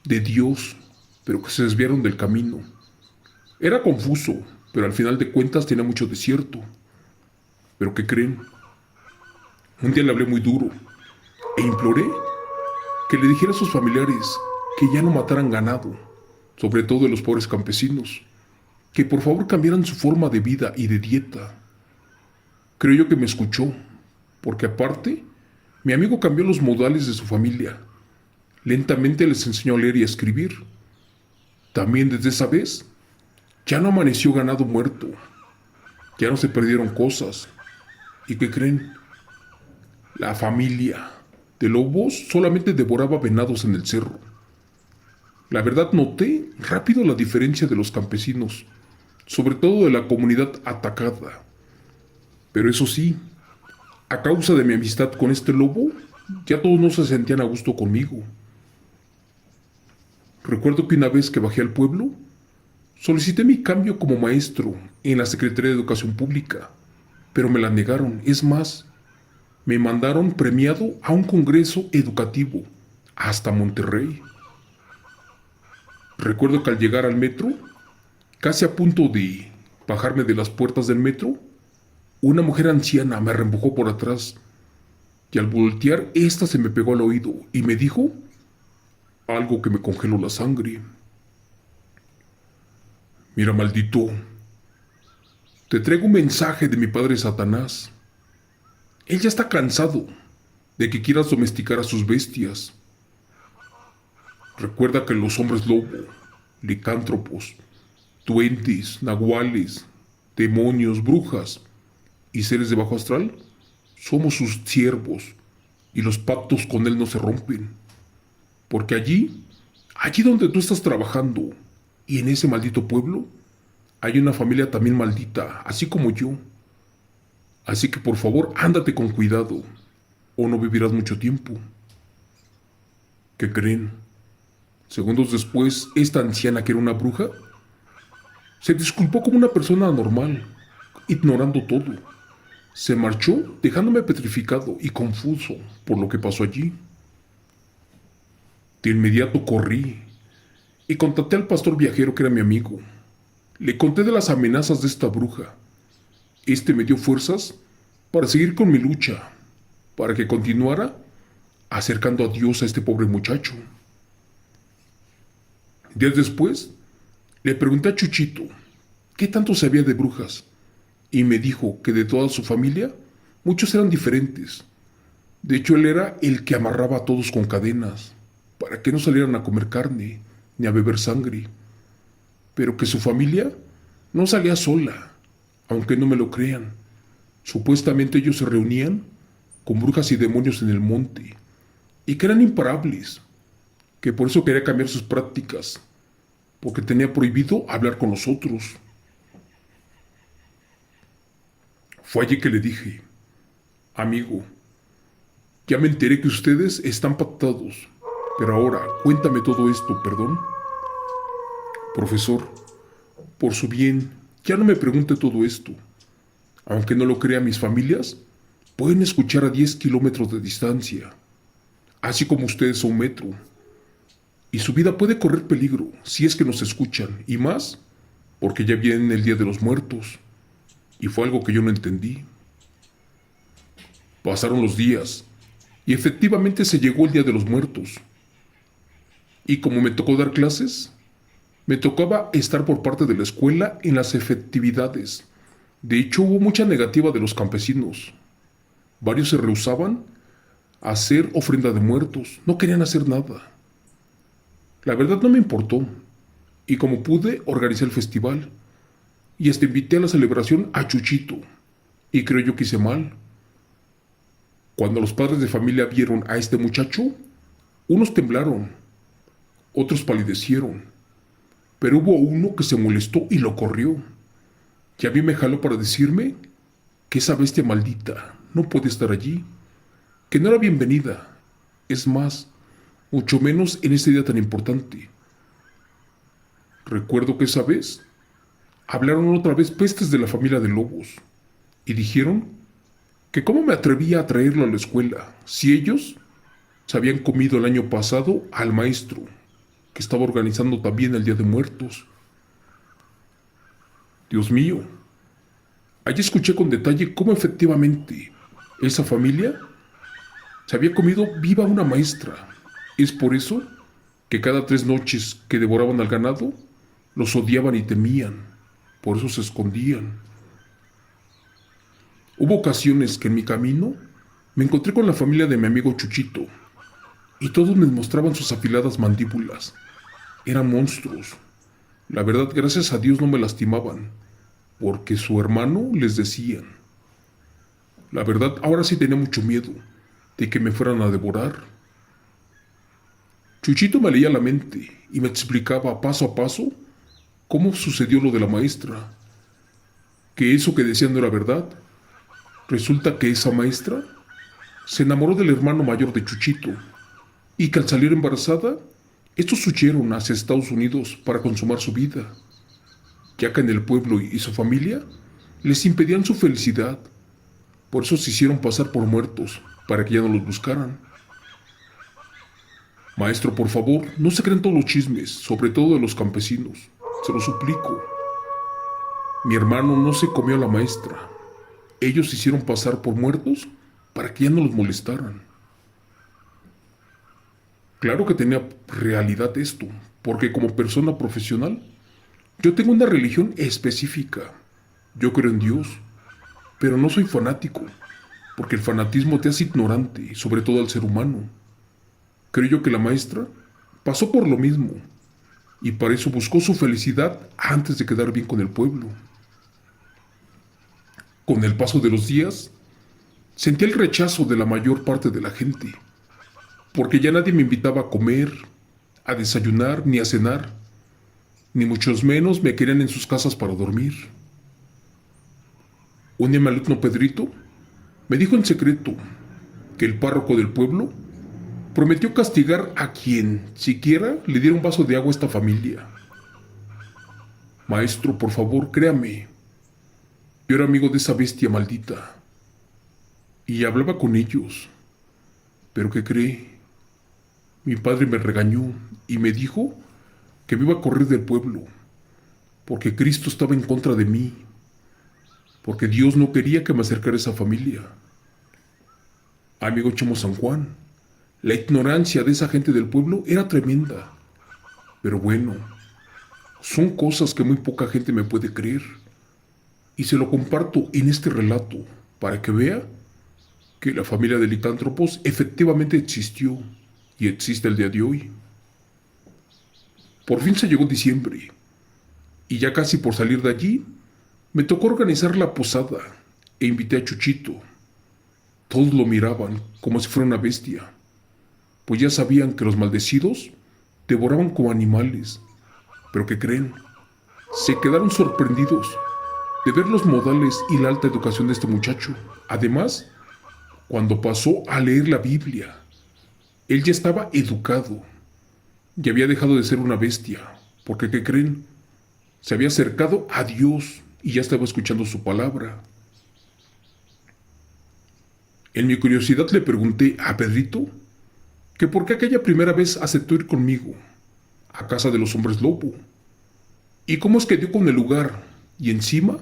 de Dios, pero que se desviaron del camino. Era confuso, pero al final de cuentas tenía mucho desierto. ¿Pero qué creen? Un día le hablé muy duro e imploré que le dijera a sus familiares que ya no mataran ganado, sobre todo de los pobres campesinos, que por favor cambiaran su forma de vida y de dieta. Creo yo que me escuchó, porque aparte, mi amigo cambió los modales de su familia. Lentamente les enseñó a leer y a escribir. También desde esa vez, ya no amaneció ganado muerto, ya no se perdieron cosas. ¿Y qué creen? La familia de lobos solamente devoraba venados en el cerro. La verdad noté rápido la diferencia de los campesinos, sobre todo de la comunidad atacada. Pero eso sí, a causa de mi amistad con este lobo, ya todos no se sentían a gusto conmigo. Recuerdo que una vez que bajé al pueblo, solicité mi cambio como maestro en la Secretaría de Educación Pública, pero me la negaron. Es más, me mandaron premiado a un congreso educativo hasta Monterrey. Recuerdo que al llegar al metro, casi a punto de bajarme de las puertas del metro, una mujer anciana me arrembujó por atrás y al voltear, esta se me pegó al oído y me dijo algo que me congeló la sangre. Mira, maldito, te traigo un mensaje de mi padre Satanás. Él ya está cansado de que quieras domesticar a sus bestias. Recuerda que los hombres lobo, licántropos, duendes, nahuales, demonios, brujas y seres de bajo astral somos sus siervos y los pactos con él no se rompen, porque allí allí donde tú estás trabajando y en ese maldito pueblo, hay una familia también maldita, así como yo. Así que por favor, ándate con cuidado, o no vivirás mucho tiempo. ¿Qué creen? Segundos después, esta anciana que era una bruja, se disculpó como una persona normal, ignorando todo. Se marchó dejándome petrificado y confuso por lo que pasó allí. De inmediato corrí y contacté al pastor viajero que era mi amigo. Le conté de las amenazas de esta bruja. Este me dio fuerzas para seguir con mi lucha, para que continuara acercando a Dios a este pobre muchacho. Días después, le pregunté a Chuchito qué tanto sabía de brujas y me dijo que de toda su familia muchos eran diferentes. De hecho, él era el que amarraba a todos con cadenas para que no salieran a comer carne ni a beber sangre, pero que su familia no salía sola, aunque no me lo crean. Supuestamente ellos se reunían con brujas y demonios en el monte y que eran imparables, que por eso quería cambiar sus prácticas, porque tenía prohibido hablar con los otros. Fue allí que le dije, amigo, ya me enteré que ustedes están pactados, pero ahora cuéntame todo esto, perdón. Profesor, por su bien, ya no me pregunte todo esto. Aunque no lo crea, mis familias pueden escuchar a 10 kilómetros de distancia, así como ustedes a 1 metro. Y su vida puede correr peligro si es que nos escuchan, y más porque ya viene el Día de los Muertos. Y fue algo que yo no entendí. Pasaron los días, y efectivamente se llegó el Día de los Muertos. Y como me tocó dar clases, me tocaba estar por parte de la escuela en las efectividades. De hecho, hubo mucha negativa de los campesinos. Varios se rehusaban a hacer ofrenda de muertos, no querían hacer nada. La verdad no me importó, y como pude, organicé el festival, y hasta invité a la celebración a Chuchito, y creo yo que hice mal. Cuando los padres de familia vieron a este muchacho, unos temblaron, otros palidecieron, pero hubo uno que se molestó y lo corrió. Y a mí me jaló para decirme que esa bestia maldita no puede estar allí, que no era bienvenida, es más, mucho menos en este día tan importante. Recuerdo que esa vez hablaron otra vez pestes de la familia de lobos y dijeron que cómo me atrevía a traerlo a la escuela si ellos se habían comido el año pasado al maestro que estaba organizando también el Día de Muertos. Dios mío, allí escuché con detalle cómo efectivamente esa familia se había comido viva una maestra. Es por eso que cada 3 noches que devoraban al ganado, los odiaban y temían. Por eso se escondían. Hubo ocasiones que en mi camino me encontré con la familia de mi amigo Chuchito y todos me mostraban sus afiladas mandíbulas. Eran monstruos. La verdad, gracias a Dios no me lastimaban, porque su hermano les decían. La verdad, ahora sí tenía mucho miedo de que me fueran a devorar. Chuchito me leía la mente y me explicaba paso a paso cómo sucedió lo de la maestra, que eso que decían no era verdad. Resulta que esa maestra se enamoró del hermano mayor de Chuchito y que al salir embarazada, estos huyeron hacia Estados Unidos para consumar su vida, ya que en el pueblo y su familia les impedían su felicidad. Por eso se hicieron pasar por muertos, para que ya no los buscaran. Maestro, por favor, no se crean todos los chismes, sobre todo de los campesinos. Se lo suplico. Mi hermano no se comió a la maestra. Ellos se hicieron pasar por muertos para que ya no los molestaran. Claro que tenía realidad esto, porque como persona profesional, yo tengo una religión específica. Yo creo en Dios, pero no soy fanático, porque el fanatismo te hace ignorante, sobre todo al ser humano. Creo yo que la maestra pasó por lo mismo, y para eso buscó su felicidad antes de quedar bien con el pueblo. Con el paso de los días, sentí el rechazo de la mayor parte de la gente, porque ya nadie me invitaba a comer, a desayunar ni a cenar, ni muchos menos me querían en sus casas para dormir. Un día mi alumno Pedrito me dijo en secreto que el párroco del pueblo prometió castigar a quien siquiera le diera un vaso de agua a esta familia. Maestro, por favor, créame. Yo era amigo de esa bestia maldita y hablaba con ellos. Pero ¿qué cree? Mi padre me regañó y me dijo que me iba a correr del pueblo, porque Cristo estaba en contra de mí, porque Dios no quería que me acercara a esa familia. Amigo Chemo San Juan, la ignorancia de esa gente del pueblo era tremenda. Pero bueno, son cosas que muy poca gente me puede creer. Y se lo comparto en este relato para que vea que la familia de licántropos efectivamente existió y existe el día de hoy. Por fin se llegó diciembre y ya casi por salir de allí me tocó organizar la posada e invité a Chuchito. Todos lo miraban como si fuera una bestia, pues ya sabían que los maldecidos devoraban como animales. Pero ¿qué creen? Se quedaron sorprendidos de ver los modales y la alta educación de este muchacho. Además, cuando pasó a leer la Biblia, él ya estaba educado y había dejado de ser una bestia, porque ¿qué creen? Se había acercado a Dios y ya estaba escuchando su palabra. En mi curiosidad le pregunté a Pedrito que por qué aquella primera vez aceptó ir conmigo a casa de los hombres lobo y cómo es que dio con el lugar y encima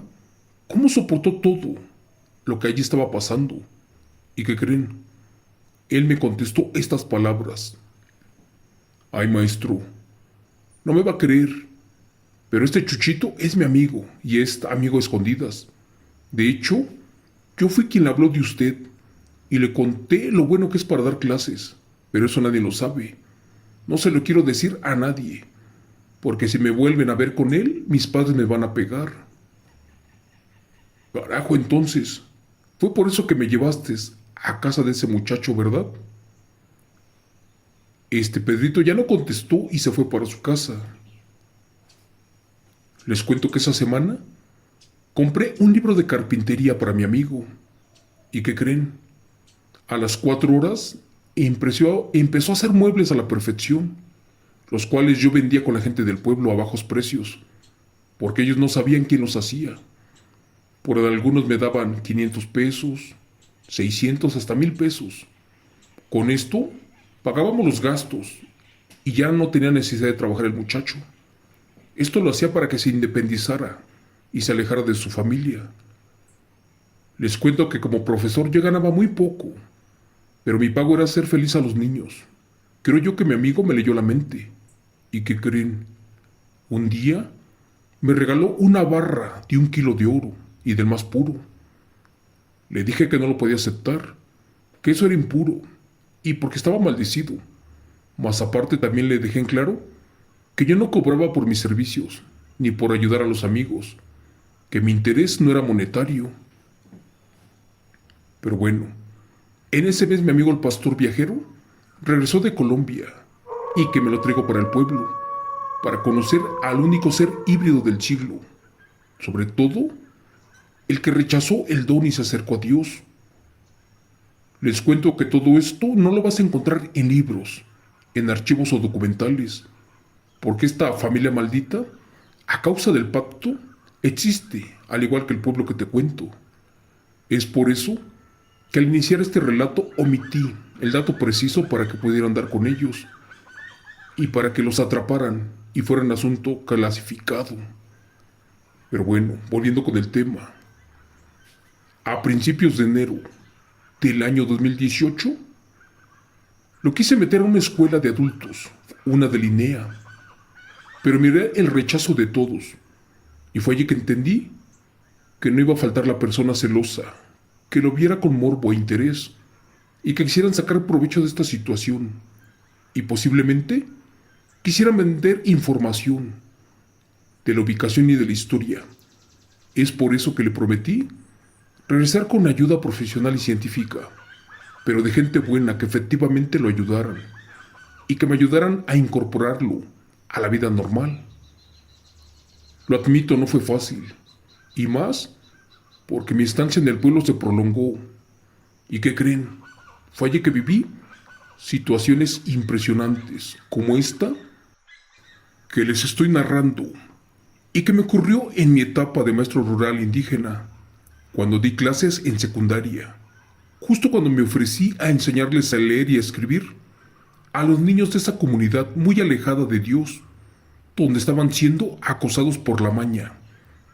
cómo soportó todo lo que allí estaba pasando. ¿Y qué creen? Él me contestó estas palabras: ay, maestro, no me va a creer, pero este Chuchito es mi amigo y es amigo a escondidas. De hecho, yo fui quien le habló de usted y le conté lo bueno que es para dar clases, pero eso nadie lo sabe. No se lo quiero decir a nadie, porque si me vuelven a ver con él, mis padres me van a pegar. Carajo, entonces, fue por eso que me llevaste a casa de ese muchacho, ¿verdad? Pedrito ya no contestó y se fue para su casa. Les cuento que esa semana compré un libro de carpintería para mi amigo. ¿Y qué creen? A las 4 horas empezó a hacer muebles a la perfección, los cuales yo vendía con la gente del pueblo a bajos precios, porque ellos no sabían quién los hacía. Por algunos me daban 500 pesos, 600 hasta 1000 pesos. Con esto pagábamos los gastos y ya no tenía necesidad de trabajar el muchacho. Esto lo hacía para que se independizara y se alejara de su familia. Les cuento que como profesor yo ganaba muy poco, pero mi pago era hacer feliz a los niños. Creo yo que mi amigo me leyó la mente. ¿Y qué creen? Un día me regaló una barra de 1 kilo de oro y del más puro. Le dije que no lo podía aceptar, que eso era impuro y porque estaba maldecido. Mas aparte también le dejé en claro que yo no cobraba por mis servicios ni por ayudar a los amigos, que mi interés no era monetario. Pero bueno, en ese mes mi amigo el pastor viajero regresó de Colombia y que me lo traigo para el pueblo, para conocer al único ser híbrido del siglo, sobre todo el que rechazó el don y se acercó a Dios. Les cuento que todo esto no lo vas a encontrar en libros, en archivos o documentales, porque esta familia maldita, a causa del pacto, existe, al igual que el pueblo que te cuento. Es por eso que al iniciar este relato omití el dato preciso para que pudieran dar con ellos y para que los atraparan y fuera un asunto clasificado. Pero bueno, volviendo con el tema. A principios de enero del año 2018, lo quise meter a una escuela de adultos, una de Linea, pero miré el rechazo de todos y fue allí que entendí que no iba a faltar la persona celosa, que lo viera con morbo e interés y que quisieran sacar provecho de esta situación y posiblemente quisieran vender información de la ubicación y de la historia. Es por eso que le prometí regresar con ayuda profesional y científica, pero de gente buena que efectivamente lo ayudaran. y que me ayudaran a incorporarlo a la vida normal. Lo admito, no fue fácil, y más porque mi estancia en el pueblo se prolongó. ¿Y qué creen? Fue allí que viví situaciones impresionantes como esta que les estoy narrando y que me ocurrió en mi etapa de maestro rural indígena, cuando di clases en secundaria, justo cuando me ofrecí a enseñarles a leer y a escribir a los niños de esa comunidad muy alejada de Dios, donde estaban siendo acosados por la maña,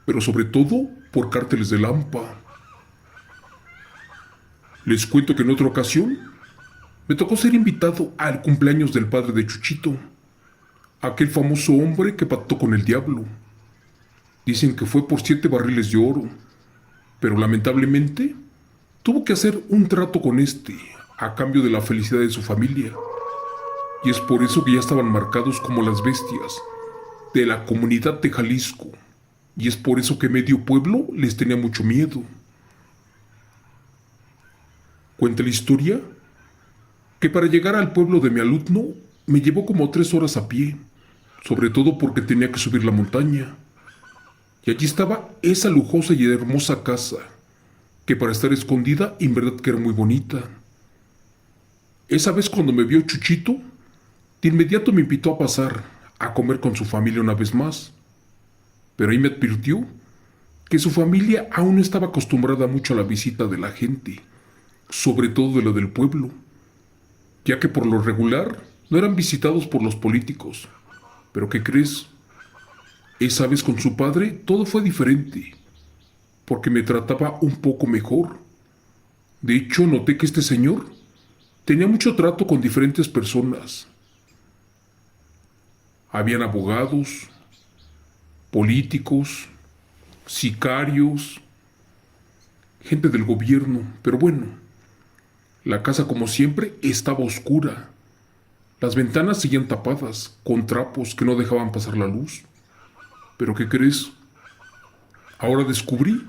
pero sobre todo por cárteles de Lampa. Les cuento que en otra ocasión me tocó ser invitado al cumpleaños del padre de Chuchito, aquel famoso hombre que pactó con el diablo. Dicen que fue por 7 barriles de oro, pero lamentablemente tuvo que hacer un trato con este a cambio de la felicidad de su familia. Y es por eso que ya estaban marcados como las bestias de la comunidad de Jalisco. Y es por eso que medio pueblo les tenía mucho miedo. Cuenta la historia que para llegar al pueblo de mi alumno me llevó como 3 horas a pie, sobre todo porque tenía que subir la montaña. Y allí estaba esa lujosa y hermosa casa, que para estar escondida en verdad que era muy bonita. Esa vez cuando me vio Chuchito, de inmediato me invitó a pasar a comer con su familia una vez más. Pero ahí me advirtió que su familia aún no estaba acostumbrada mucho a la visita de la gente, sobre todo de la del pueblo, ya que por lo regular no eran visitados por los políticos. Pero ¿qué crees? Esa vez con su padre todo fue diferente, porque me trataba un poco mejor. De hecho, noté que este señor tenía mucho trato con diferentes personas. Habían abogados, políticos, sicarios, gente del gobierno, pero bueno, la casa como siempre estaba oscura. Las ventanas seguían tapadas con trapos que no dejaban pasar la luz. ¿Pero qué crees? Ahora descubrí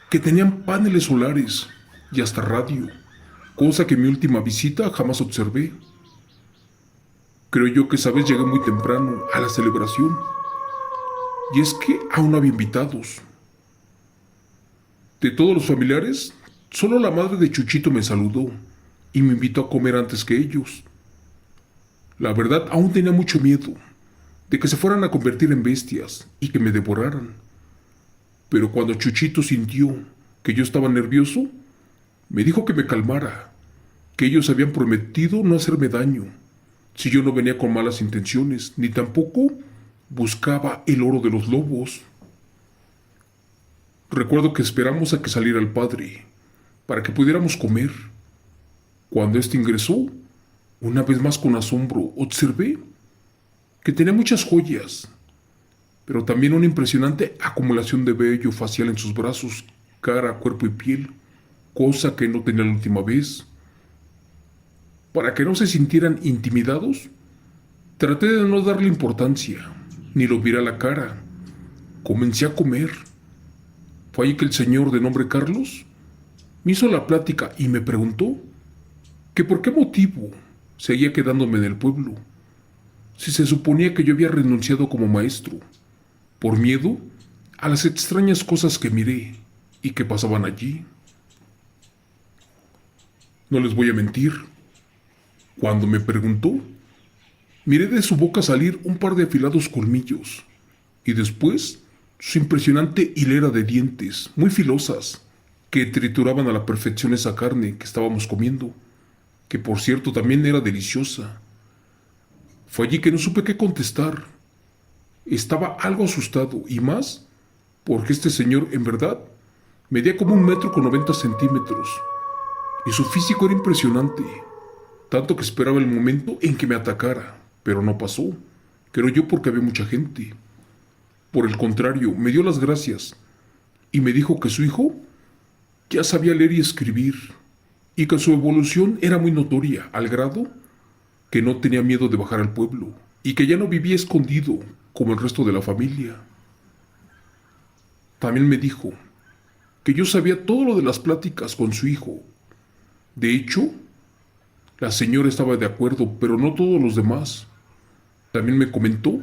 que tenían paneles solares y hasta radio, cosa que en mi última visita jamás observé. Creo yo que esa vez llegué muy temprano a la celebración, y es que aún no había invitados. De todos los familiares, solo la madre de Chuchito me saludó y me invitó a comer antes que ellos. La verdad, aún tenía mucho miedo de que se fueran a convertir en bestias y que me devoraran. Pero cuando Chuchito sintió que yo estaba nervioso, me dijo que me calmara, que ellos habían prometido no hacerme daño, si yo no venía con malas intenciones, ni tampoco buscaba el oro de los lobos. Recuerdo que esperamos a que saliera el padre, para que pudiéramos comer. Cuando éste ingresó, una vez más con asombro, observé que tenía muchas joyas, pero también una impresionante acumulación de vello facial en sus brazos, cara, cuerpo y piel, cosa que no tenía la última vez. Para que no se sintieran intimidados, traté de no darle importancia, ni lo viera a la cara. Comencé a comer. Fue ahí que el señor de nombre Carlos me hizo la plática y me preguntó que por qué motivo seguía quedándome en el pueblo, si se suponía que yo había renunciado como maestro, por miedo a las extrañas cosas que miré y que pasaban allí. No les voy a mentir, cuando me preguntó, miré de su boca salir un par de afilados colmillos y después su impresionante hilera de dientes muy filosas que trituraban a la perfección esa carne que estábamos comiendo, que por cierto también era deliciosa. Fue allí que no supe qué contestar. Estaba algo asustado y más porque este señor en verdad medía como 1 metro con 90 centímetros y su físico era impresionante, tanto que esperaba el momento en que me atacara, pero no pasó. Creo yo porque había mucha gente. Por el contrario, me dio las gracias y me dijo que su hijo ya sabía leer y escribir y que su evolución era muy notoria al grado que no tenía miedo de bajar al pueblo y que ya no vivía escondido como el resto de la familia. También me dijo que yo sabía todo lo de las pláticas con su hijo. De hecho, La señora estaba de acuerdo, pero no todos los demás. También me comentó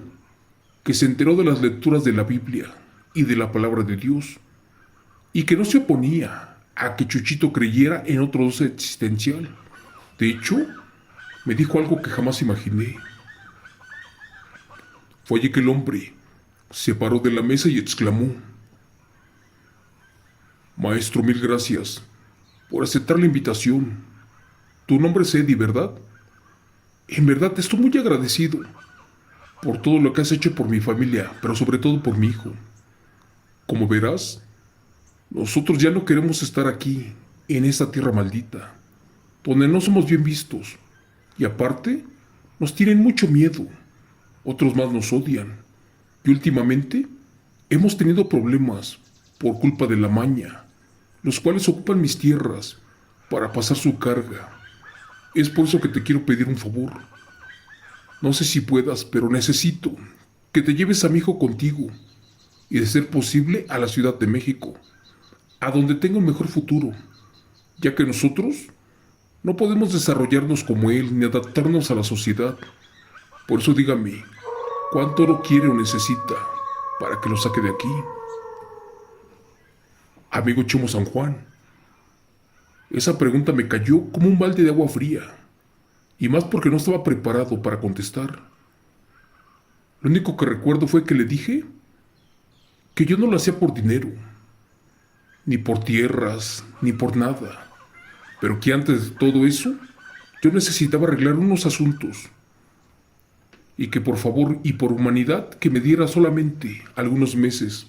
que se enteró de las lecturas de la Biblia y de la palabra de Dios, y que no se oponía a que Chuchito creyera en otro Dios existencial. De hecho, me dijo algo que jamás imaginé. Fue allí que el hombre se paró de la mesa y exclamó: Maestro, mil gracias por aceptar la invitación. Tu nombre es Eddie, ¿verdad? En verdad estoy muy agradecido por todo lo que has hecho por mi familia, pero sobre todo por mi hijo. Como verás, nosotros ya no queremos estar aquí, en esta tierra maldita, donde no somos bien vistos. Y aparte, nos tienen mucho miedo. Otros más nos odian. Y últimamente, hemos tenido problemas por culpa de la maña, los cuales ocupan mis tierras para pasar su carga. Es por eso que te quiero pedir un favor. No sé si puedas, pero necesito que te lleves a mi hijo contigo y, de ser posible, a la Ciudad de México, a donde tenga un mejor futuro, ya que nosotros no podemos desarrollarnos como él ni adaptarnos a la sociedad. Por eso dígame, ¿cuánto lo quiere o necesita para que lo saque de aquí? Amigo Chomo San Juan, esa pregunta me cayó como un balde de agua fría, y más porque no estaba preparado para contestar. Lo único que recuerdo fue que le dije que yo no lo hacía por dinero, ni por tierras, ni por nada, pero que antes de todo eso, yo necesitaba arreglar unos asuntos, y que por favor y por humanidad que me diera solamente algunos meses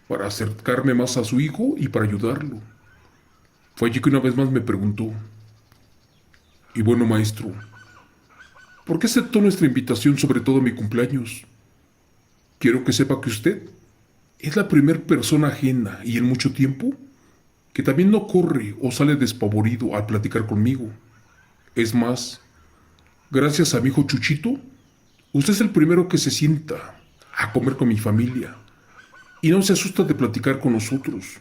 para acercarme más a su hijo y para ayudarlo. Fue allí que una vez más me preguntó: y bueno, maestro, ¿por qué aceptó nuestra invitación, sobre todo mi cumpleaños? Quiero que sepa que usted es la primera persona ajena y en mucho tiempo que también no corre o sale despavorido al platicar conmigo. Es más, gracias a mi hijo Chuchito, usted es el primero que se sienta a comer con mi familia y no se asusta de platicar con nosotros.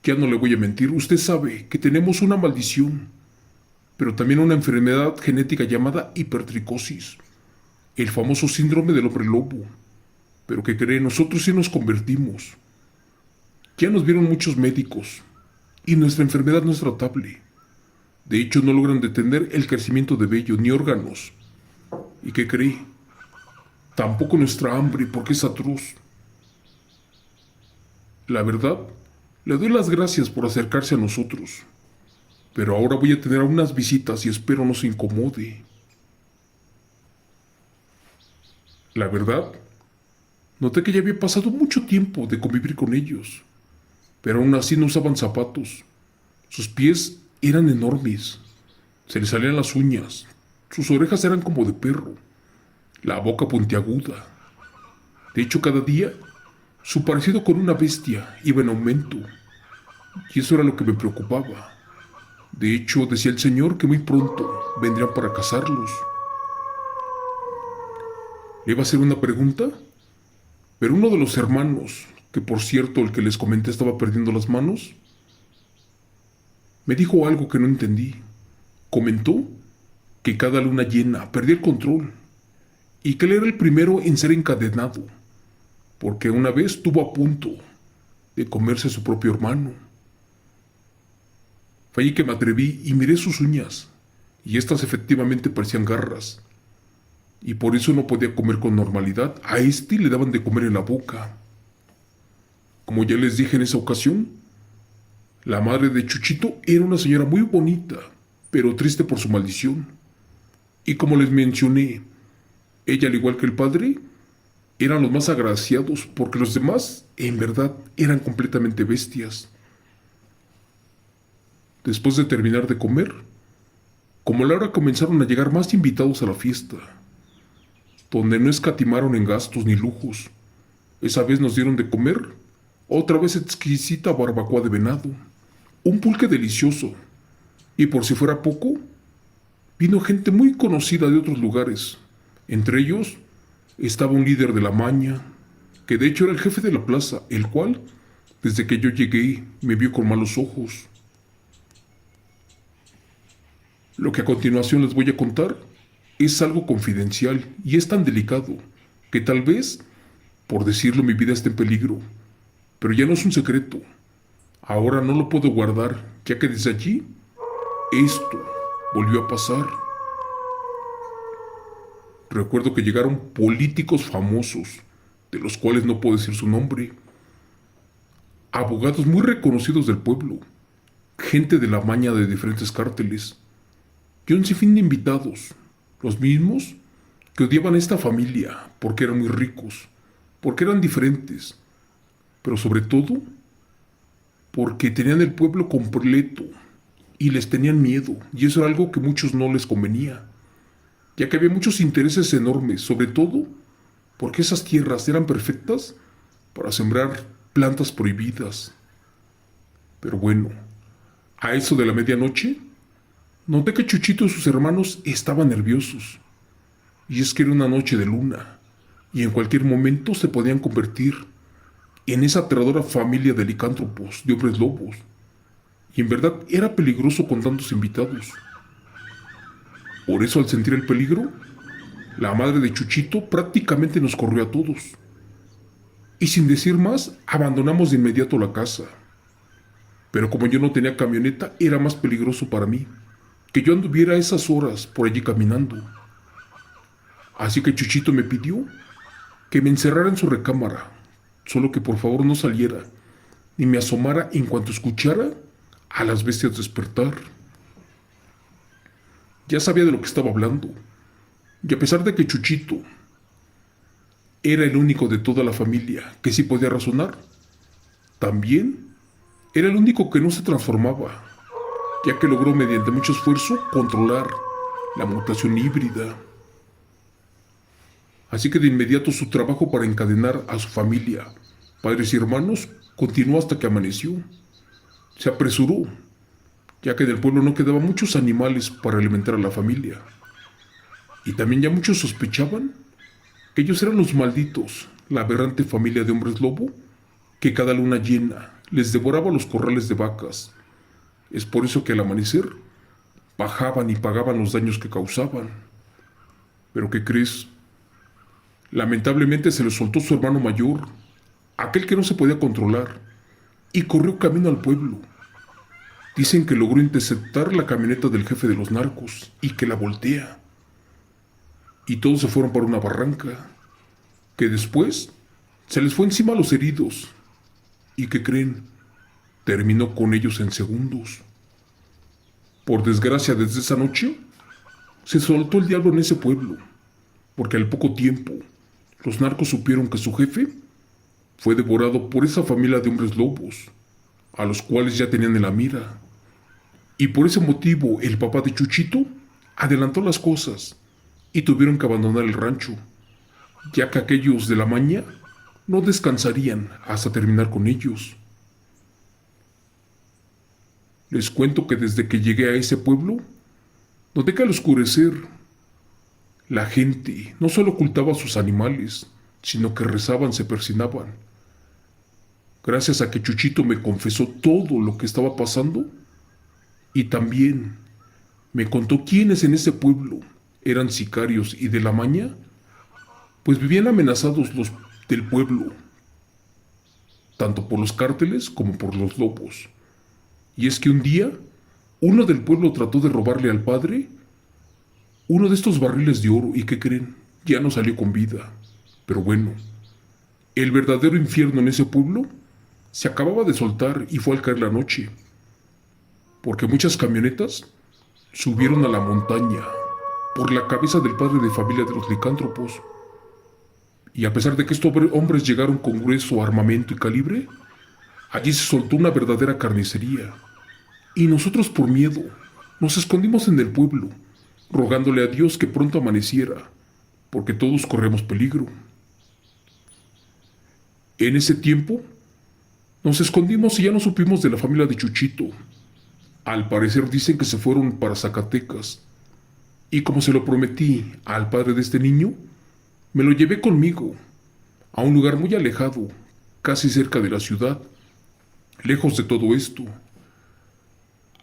Ya no le voy a mentir, usted sabe que tenemos una maldición, pero también una enfermedad genética llamada hipertricosis, el famoso síndrome del hombre lobo. Pero que cree, nosotros sí nos convertimos. Ya nos vieron muchos médicos y nuestra enfermedad no es tratable. De hecho, no logran detener el crecimiento de vello ni órganos. ¿Y qué cree? Tampoco nuestra hambre, porque es atroz. La verdad, le doy las gracias por acercarse a nosotros, pero ahora voy a tener unas visitas y espero no se incomode. La verdad, noté que ya había pasado mucho tiempo de convivir con ellos, pero aún así no usaban zapatos. Sus pies eran enormes, se les salían las uñas, sus orejas eran como de perro, la boca puntiaguda. De hecho, cada día su parecido con una bestia iba en aumento, y eso era lo que me preocupaba. De hecho, decía el señor que muy pronto vendrían para cazarlos. Le iba a hacer una pregunta, pero uno de los hermanos, que por cierto el que les comenté estaba perdiendo las manos, me dijo algo que no entendí. Comentó que cada luna llena perdía el control y que él era el primero en ser encadenado, porque una vez estuvo a punto de comerse a su propio hermano. Fue allí que me atreví y miré sus uñas, y estas efectivamente parecían garras, y por eso no podía comer con normalidad. A este le daban de comer en la boca. Como ya les dije en esa ocasión, la madre de Chuchito era una señora muy bonita, pero triste por su maldición. Y como les mencioné, ella, al igual que el padre, eran los más agraciados, porque los demás, en verdad, eran completamente bestias. Después de terminar de comer, como a la hora comenzaron a llegar más invitados a la fiesta, donde no escatimaron en gastos ni lujos. Esa vez nos dieron de comer otra vez exquisita barbacoa de venado, un pulque delicioso, y por si fuera poco, vino gente muy conocida de otros lugares. Entre ellos estaba un líder de la maña, que de hecho era el jefe de la plaza, el cual, desde que yo llegué, me vio con malos ojos. Lo que a continuación les voy a contar es algo confidencial y es tan delicado que tal vez, por decirlo, mi vida está en peligro. Pero ya no es un secreto. Ahora no lo puedo guardar, ya que desde allí esto volvió a pasar. Recuerdo que llegaron políticos famosos, de los cuales no puedo decir su nombre, abogados muy reconocidos del pueblo, gente de la maña de diferentes cárteles, y un sinfín de invitados, los mismos que odiaban a esta familia porque eran muy ricos, porque eran diferentes, pero sobre todo porque tenían el pueblo completo y les tenían miedo, y eso era algo que a muchos no les convenía, ya que había muchos intereses enormes, sobre todo porque esas tierras eran perfectas para sembrar plantas prohibidas. Pero bueno, a eso de la medianoche, noté que Chuchito y sus hermanos estaban nerviosos, y es que era una noche de luna, y en cualquier momento se podían convertir en esa aterradora familia de licántropos, de hombres lobos, y en verdad era peligroso con tantos invitados. Por eso, al sentir el peligro, la madre de Chuchito prácticamente nos corrió a todos. Y sin decir más, abandonamos de inmediato la casa. Pero como yo no tenía camioneta, era más peligroso para mí que yo anduviera a esas horas por allí caminando. Así que Chuchito me pidió que me encerrara en su recámara, solo que por favor no saliera, ni me asomara en cuanto escuchara a las bestias despertar. Ya sabía de lo que estaba hablando, y a pesar de que Chuchito era el único de toda la familia que sí podía razonar, también era el único que no se transformaba, ya que logró mediante mucho esfuerzo controlar la mutación híbrida. Así que de inmediato su trabajo para encadenar a su familia, padres y hermanos, continuó hasta que amaneció. Se apresuró, ya que del pueblo no quedaban muchos animales para alimentar a la familia. Y también ya muchos sospechaban que ellos eran los malditos, la aberrante familia de hombres lobo, que cada luna llena les devoraba los corrales de vacas. Es por eso que al amanecer bajaban y pagaban los daños que causaban. Pero ¿qué crees? Lamentablemente se le soltó su hermano mayor, aquel que no se podía controlar, y corrió camino al pueblo. Dicen que logró interceptar la camioneta del jefe de los narcos y que la voltea. Y todos se fueron para una barranca, que después se les fue encima a los heridos. ¿Y qué creen? Terminó con ellos en segundos. Por desgracia, desde esa noche se soltó el diablo en ese pueblo, porque al poco tiempo los narcos supieron que su jefe fue devorado por esa familia de hombres lobos, a los cuales ya tenían en la mira. Y por ese motivo el papá de Chuchito adelantó las cosas y tuvieron que abandonar el rancho, ya que aquellos de la maña no descansarían hasta terminar con ellos. Les cuento que desde que llegué a ese pueblo, noté que al oscurecer, la gente no solo ocultaba a sus animales, sino que rezaban, se persinaban. Gracias a que Chuchito me confesó todo lo que estaba pasando y también me contó quiénes en ese pueblo eran sicarios y de la maña, pues vivían amenazados los del pueblo, tanto por los cárteles como por los lobos. Y es que un día, uno del pueblo trató de robarle al padre uno de estos barriles de oro y ¿qué creen? Ya no salió con vida. Pero bueno, el verdadero infierno en ese pueblo se acababa de soltar y fue al caer la noche, porque muchas camionetas subieron a la montaña por la cabeza del padre de familia de los licántropos. Y a pesar de que estos hombres llegaron con grueso armamento y calibre, allí se soltó una verdadera carnicería. Y nosotros por miedo nos escondimos en el pueblo, rogándole a Dios que pronto amaneciera, porque todos corremos peligro. En ese tiempo, nos escondimos y ya no supimos de la familia de Chuchito. Al parecer dicen que se fueron para Zacatecas. Y como se lo prometí al padre de este niño, me lo llevé conmigo a un lugar muy alejado, casi cerca de la ciudad, lejos de todo esto.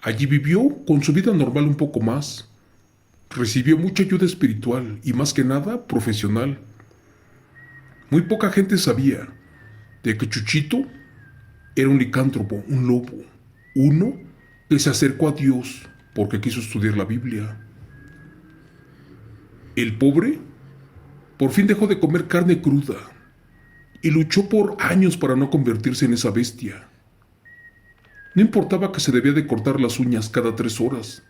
Allí vivió con su vida normal un poco más. Recibió mucha ayuda espiritual y más que nada profesional. Muy poca gente sabía de que Chuchito era un licántropo, un lobo, uno que se acercó a Dios porque quiso estudiar la Biblia. El pobre por fin dejó de comer carne cruda y luchó por años para no convertirse en esa bestia. No importaba que se debía de cortar las uñas cada 3 horas,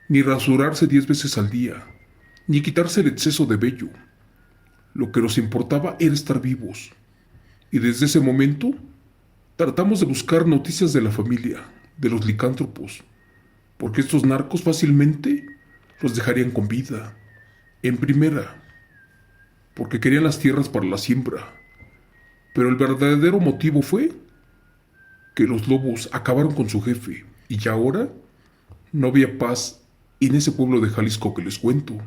ni rasurarse 10 veces al día, ni quitarse el exceso de vello. Lo que nos importaba era estar vivos. Y desde ese momento tratamos de buscar noticias de la familia, de los licántropos, porque estos narcos fácilmente los dejarían con vida. En primera, porque querían las tierras para la siembra. Pero el verdadero motivo fue que los lobos acabaron con su jefe y ya ahora no había paz en ese pueblo de Jalisco que les cuento.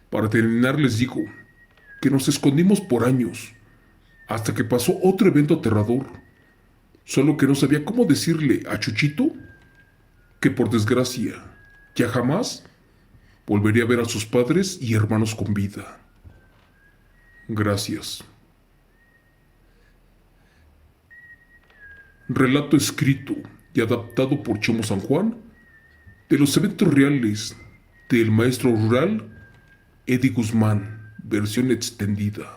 Para terminar les digo que nos escondimos por años hasta que pasó otro evento aterrador, solo que no sabía cómo decirle a Chuchito que por desgracia ya jamás volvería a ver a sus padres y hermanos con vida. Gracias. Relato escrito y adaptado por Chemo San Juan de los eventos reales del maestro rural Eddie Guzmán, versión extendida.